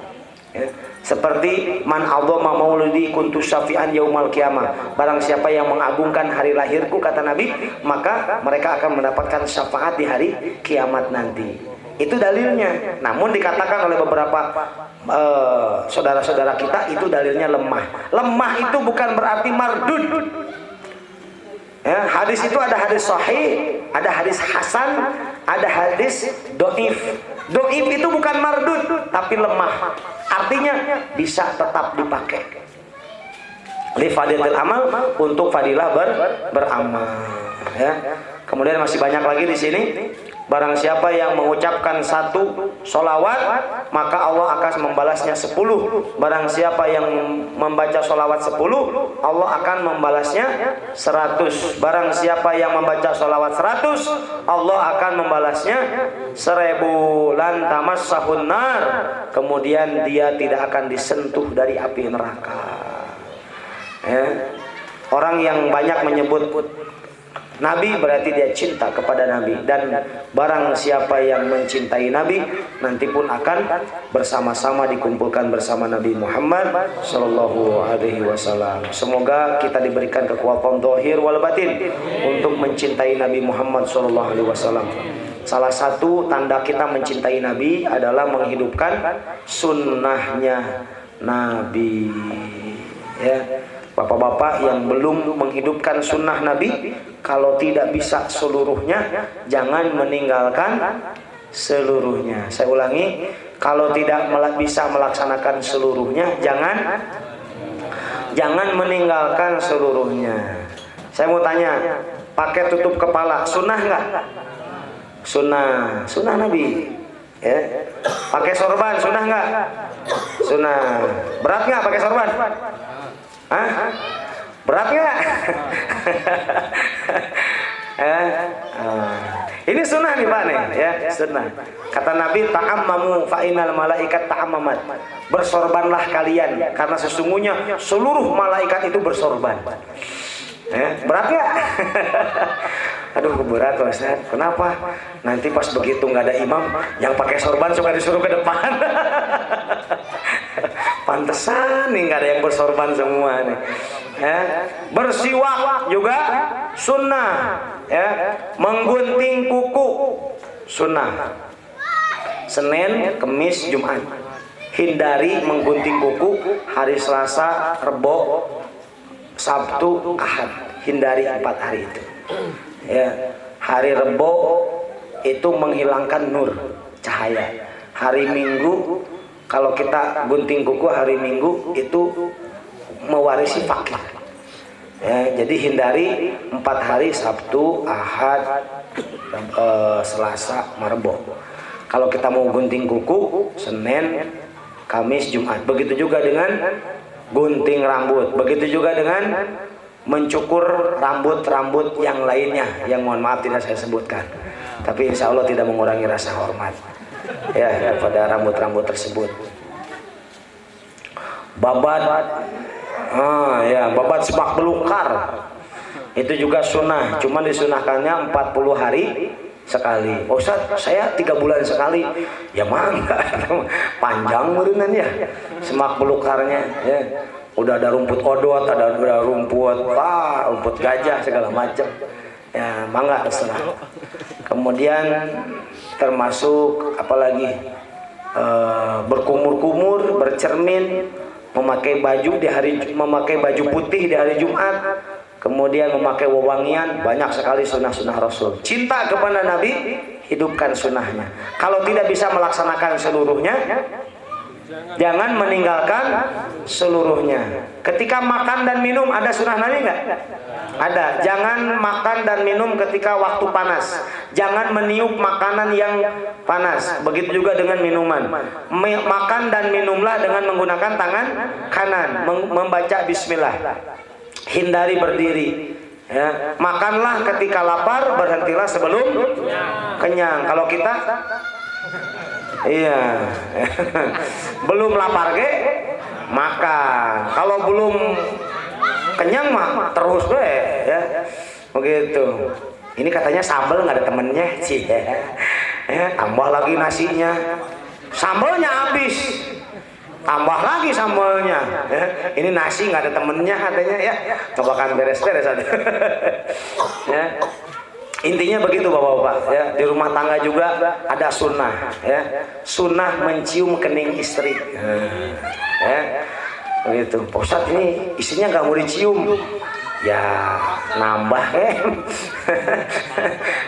Ya, seperti man adzama maulidi kuntu syafi'an yaumal qiyamah. Barang siapa yang mengagungkan hari lahirku, kata Nabi, maka mereka akan mendapatkan syafaat di hari kiamat nanti. Itu dalilnya. Namun dikatakan oleh beberapa saudara-saudara kita itu dalilnya lemah. Lemah itu bukan berarti mardud. Ya, hadis itu ada hadis sahih, ada hadis hasan, ada hadis dhaif. Dhaif itu bukan mardud, tapi lemah. Artinya bisa tetap dipakai. Li fadilatil amal, untuk fadilah beramal. Ya. Kemudian masih banyak lagi di sini. Barang siapa yang mengucapkan 1 sholawat, maka Allah akan membalasnya 10. Barang siapa yang membaca sholawat 10, Allah akan membalasnya 100. Barang siapa yang membaca sholawat 100, Allah akan membalasnya 1000. Lan tamassahun nar, kemudian dia tidak akan disentuh dari api neraka. Ya. Orang yang banyak menyebut Nabi berarti dia cinta kepada Nabi, dan barang siapa yang mencintai Nabi nanti pun akan bersama-sama dikumpulkan bersama Nabi Muhammad sallallahu alaihi wasallam. Semoga kita diberikan kekuatan zahir wal batin untuk mencintai Nabi Muhammad sallallahu alaihi wasallam. Salah satu tanda kita mencintai Nabi adalah menghidupkan sunnahnya Nabi. Ya, bapak-bapak yang belum menghidupkan sunnah Nabi, kalau tidak bisa seluruhnya, jangan meninggalkan seluruhnya. Saya ulangi, kalau tidak bisa melaksanakan seluruhnya, jangan meninggalkan seluruhnya. Saya mau tanya, pakai tutup kepala, sunnah nggak? Sunnah Nabi. Ya. Pakai sorban, sunnah nggak? Sunnah. Berat nggak pakai sorban? Hah? Berat nggak? Ini sunnah nih Pak nih, ya sunnah. Kata Nabi, ta'ammamu fa'inal malaikat ta'ammamat. Bersorbanlah kalian, karena sesungguhnya seluruh malaikat itu bersorban. Berat nggak? Aduh berat Ustaz. Kenapa? Nanti pas begitu nggak ada imam, yang pakai sorban suka disuruh ke depan. Pantesan nih nggak ada yang bersorban semua nih. Bersiwak juga sunnah. Menggunting kuku sunnah. Senin, Kemis, Jumat. Hindari menggunting kuku hari Selasa, Rebo, Sabtu, Ahad. Hindari 4 hari itu. Ya, hari Rebo itu menghilangkan nur, cahaya. Hari Minggu kalau kita gunting kuku hari Minggu itu mewarisi fakir. Ya, jadi hindari 4 hari Sabtu, Ahad, Selasa, Rebo. Kalau kita mau gunting kuku Senin, Kamis, Jumat. Begitu juga dengan gunting rambut. Begitu juga dengan mencukur rambut-rambut yang lainnya, yang mohon maaf tidak saya sebutkan, tapi insya Allah tidak mengurangi rasa hormat ya kepada rambut-rambut tersebut. Babat, babat semak belukar itu juga sunnah, cuman disunahkannya 40 hari sekali. Oh Ustaz, saya 3 bulan sekali. Ya mangga, panjang meureunnan ya semak belukarnya ya. Udah ada rumput odot, ada rumput gajah segala macam. Ya, mangga terserah. Kemudian termasuk apalagi berkumur-kumur, bercermin, memakai baju putih di hari Jumat, kemudian memakai wewangian, banyak sekali sunnah-sunnah Rasul. Cinta kepada Nabi, hidupkan sunnahnya. Kalau tidak bisa melaksanakan seluruhnya, jangan meninggalkan seluruhnya. Ketika makan dan minum ada sunnah Nabi nggak? Ada. Jangan makan dan minum ketika waktu panas. Jangan meniup makanan yang panas. Begitu juga dengan minuman. Makan dan minumlah dengan menggunakan tangan kanan, membaca bismillah. Hindari berdiri. Ya. Makanlah ketika lapar, berhentilah sebelum kenyang. Kalau kita iya, belum lapar ge makan. Kalau belum kenyang mah terus gue ya, begitu. Ini katanya sambal nggak ada temennya sih ya. Tambah lagi nasinya, sambalnya habis, tambah lagi sambalnya ya. Ini nasi nggak ada temennya katanya ya, cobakan beres-beres aja. Ya. Intinya begitu bapak-bapak ya. Di rumah tangga juga ada sunnah ya. Sunnah mencium kening istri ya. Begitu. Pak Ustadz ini istrinya nggak mau dicium. Ya nambah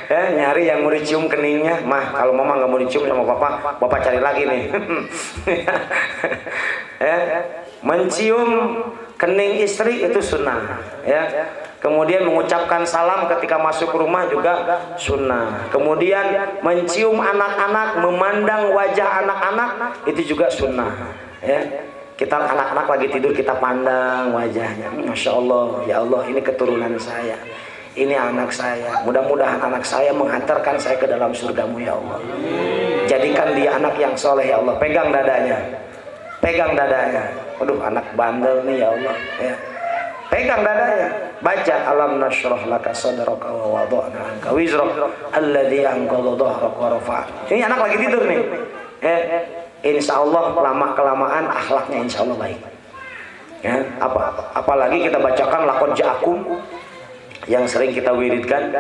ya, nyari yang mau dicium keningnya. Mah kalau mama nggak mau dicium sama papa cari lagi nih. Ya. Mencium kening istri itu sunnah ya. Kemudian mengucapkan salam ketika masuk rumah juga sunnah. Kemudian mencium anak-anak, memandang wajah anak-anak itu juga sunnah ya. Kita anak-anak lagi tidur kita pandang wajahnya. Masya Allah, ya Allah ini keturunan saya, ini anak saya. Mudah-mudahan anak saya menghantarkan saya ke dalam surgamu ya Allah. Jadikan dia anak yang soleh ya Allah. Pegang dadanya, pegang dadanya. Aduh anak bandel nih ya Allah ya. Pegang dadanya. baca alam nashrah laka sadraka wa wada'na anka wizrak alladzi anqadha dhahrak wa rafa'na. Ini anak lagi tidur nih. Insya Allah lama kelamaan akhlaknya insya Allah baik. Ya, apalagi kita bacakan laqad ja'akum yang sering kita wiridkan,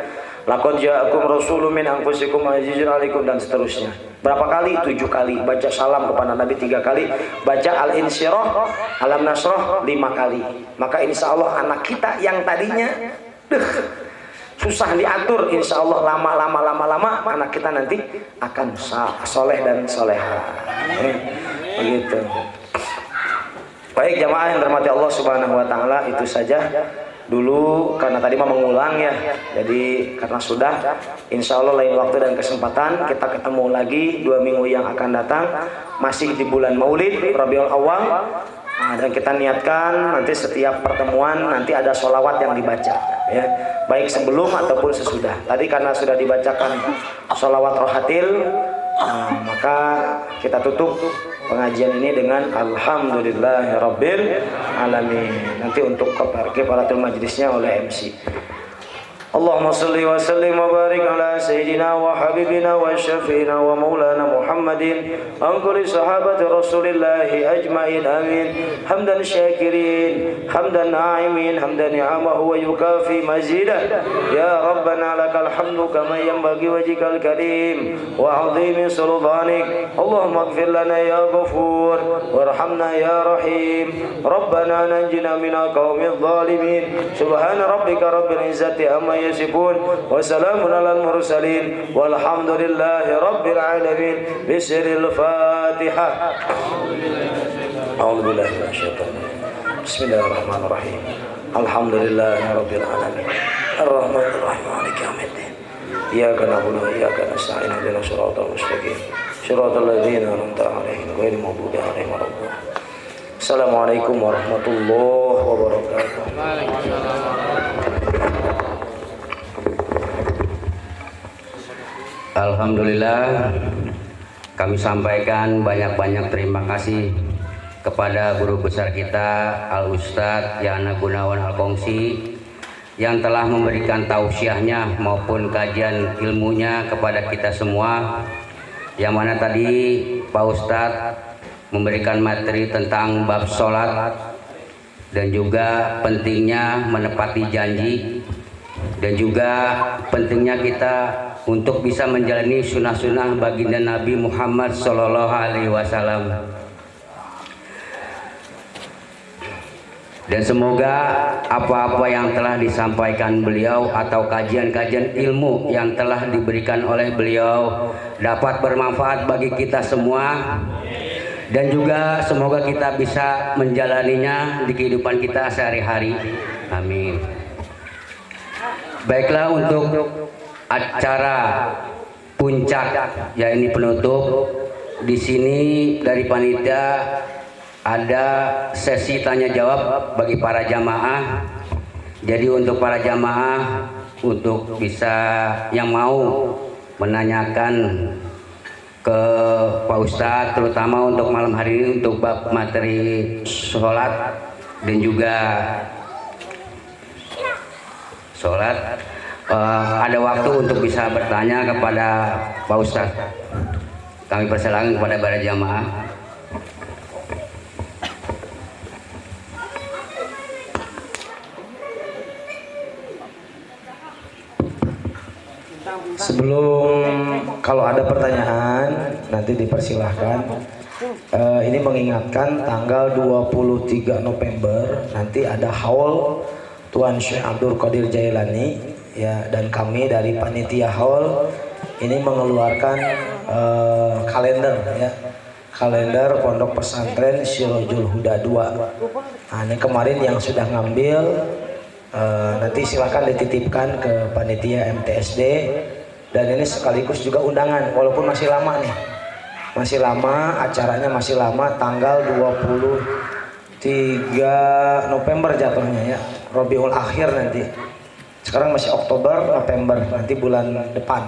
laqad ja'akum rasulun min anfusikum azizun 'alaikum dan seterusnya. Berapa kali? 7 kali. Baca salam kepada Nabi 3 kali. Baca al-insyirah, alam nasrah 5 kali. Maka insya Allah anak kita yang tadinya susah diatur, insya Allah lama anak kita nanti akan soleh dan soleha. Begitu. Baik jamaah yang dirahmati Allah Subhanahu Wa Taala, itu saja dulu karena tadi mau mengulang ya. Jadi karena sudah, insya Allah lain waktu dan kesempatan kita ketemu lagi 2 minggu yang akan datang, masih di bulan Maulid Rabiul Awal. Nah, dan kita niatkan nanti setiap pertemuan nanti ada sholawat yang dibaca ya, baik sebelum ataupun sesudah. Tadi karena sudah dibacakan sholawat rohatil, maka kita tutup pengajian ini dengan alhamdulillahirabbil alamin. Nanti untuk keparatul majlisnya oleh MC. Allahumma salli wa sallim wa barik ala sayyidina wa habibina wa syafiina wa maulana Muhammadin an kulli sahabati rasulillahi ajma'in amin. Hamdan syakirin, hamdan na'imin, hamdan ni'amahu wa yukafi mazidah. Ya Rabbana lakal hamdu kama yanbaghi wajhikal karim wa 'azimi sultanik. Allahumma ighfir lana ya ghafur warhamna ya rahim. Rabbana najina minal qaumidh dhalimin. Subhana rabbika rabbil izzati amma yasifun wa salamun alal mursalin walhamdulillahi rabbil alamin. Bismillahil Fatihah. A'udzu billahi minasyaitonir rajim. Bismillahirrahmanirrahim. Alhamdulillahi rabbil alamin. Arrahmanir rahim. Maliki yaumiddin. Iyyaka na'budu wa iyyaka nasta'in. Ihdinas siratal mustaqim. Siratal ladzina an'amta 'alaihim ghairil maghdubi 'alaihim waladdallin. Assalamualaikum warahmatullahi wabarakatuh. Alhamdulillah, kami sampaikan banyak-banyak terima kasih kepada guru besar kita Al-Ustadz Yana Gunawan Al-Kongsi yang telah memberikan tausiahnya maupun kajian ilmunya kepada kita semua, yang mana tadi Pak Ustadz memberikan materi tentang bab sholat dan juga pentingnya menepati janji dan juga pentingnya kita untuk bisa menjalani sunnah-sunnah baginda Nabi Muhammad Sallallahu Alaihi Wasallam. Dan semoga apa-apa yang telah disampaikan beliau atau kajian-kajian ilmu yang telah diberikan oleh beliau dapat bermanfaat bagi kita semua, dan juga semoga kita bisa menjalaninya di kehidupan kita sehari-hari. Amin. Baiklah, untuk acara puncak ya ini penutup, di sini dari panitia ada sesi tanya jawab bagi para jamaah. Jadi untuk para jamaah untuk bisa yang mau menanyakan ke Pak Ustadz, terutama untuk malam hari ini untuk bab materi sholat dan juga sholat, ada waktu untuk bisa bertanya kepada Pak Ustadz. Kami persilakan kepada para jamaah. Sebelum kalau ada pertanyaan nanti dipersilahkan. Ini mengingatkan tanggal 23 November nanti ada haul Tuan Syekh Abdul Qadir Jailani ya, dan kami dari panitia haul ini mengeluarkan kalender ya, kalender Pondok Pesantren Sirajul Huda 2. Nah, ini kemarin yang sudah ngambil nanti silahkan dititipkan ke panitia MTSD, dan ini sekaligus juga undangan walaupun masih lama nih, masih lama acaranya, masih lama, tanggal 23 November jatuhnya ya, Rabiul Akhir nanti. Sekarang masih Oktober, November, nanti bulan depan.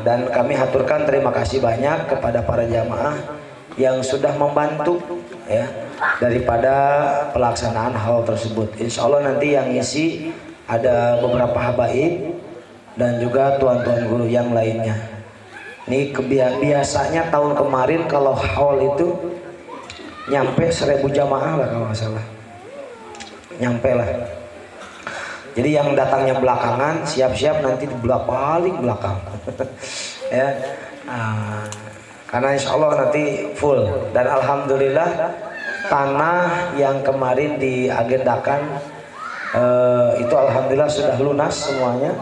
Dan kami haturkan terima kasih banyak kepada para jamaah yang sudah membantu ya, daripada pelaksanaan hal tersebut. Insya Allah nanti yang ngisi ada beberapa habaib dan juga tuan-tuan guru yang lainnya. Ini biasanya tahun kemarin kalau haul itu nyampe 1000 jamaah lah kalau nggak salah, nyampe lah. Jadi yang datangnya belakangan siap-siap nanti di paling belakang ya. Karena insya Allah nanti full. Dan alhamdulillah tanah yang kemarin diagendakan itu alhamdulillah sudah lunas semuanya,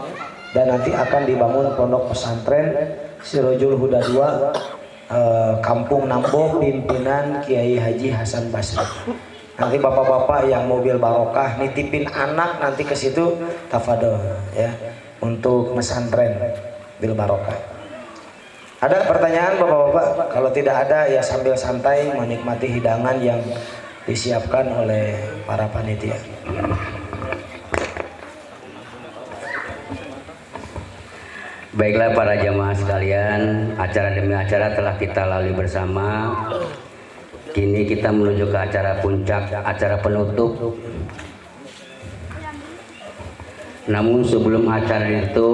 dan nanti akan dibangun pondok pesantren Sirojul Huda 2 Kampung Nambo pimpinan Kiai Haji Hasan Basri. Nanti bapak-bapak yang mobil barokah nitipin anak nanti ke situ tafadol ya untuk pesantren bil barokah. Ada pertanyaan bapak-bapak? Kalau tidak ada ya sambil santai menikmati hidangan yang disiapkan oleh para panitia. Baiklah para jamaah sekalian, acara demi acara telah kita lalui bersama. Kini kita menuju ke acara puncak, acara penutup. Namun sebelum acara itu,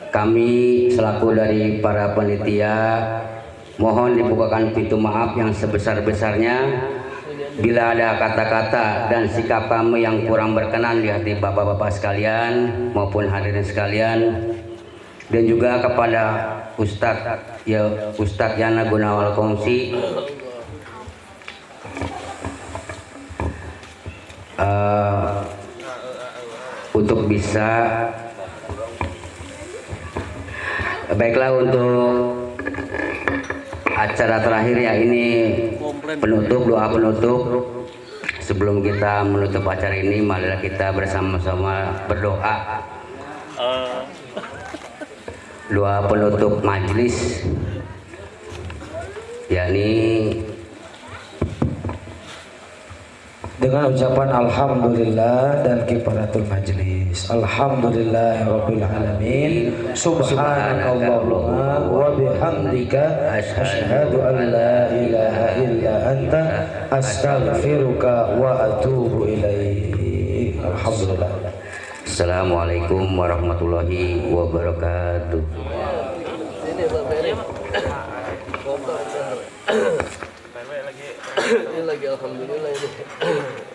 kami selaku dari para panitia mohon dibukakan pintu maaf yang sebesar-besarnya bila ada kata-kata dan sikap kami yang kurang berkenan di hati bapak-bapak sekalian maupun hadirin sekalian, dan juga kepada Ustadz Yana Gunawal Kongsi untuk bisa baiklah untuk acara terakhir ya, ini penutup, doa penutup. Sebelum kita menutup acara ini, marilah kita bersama-sama berdoa. Doa penutup majelis, yakni dengan ucapan alhamdulillah dan kifaratul majlis. Alhamdulillahirabbil alamin. Subhanakallahumma wa bihamdika asyhadu an la ilaha illa anta astaghfiruka wa atubu ilaik. Alhamdulillah. Assalamualaikum warahmatullahi wabarakatuh. Ini lagi alhamdulillah ini.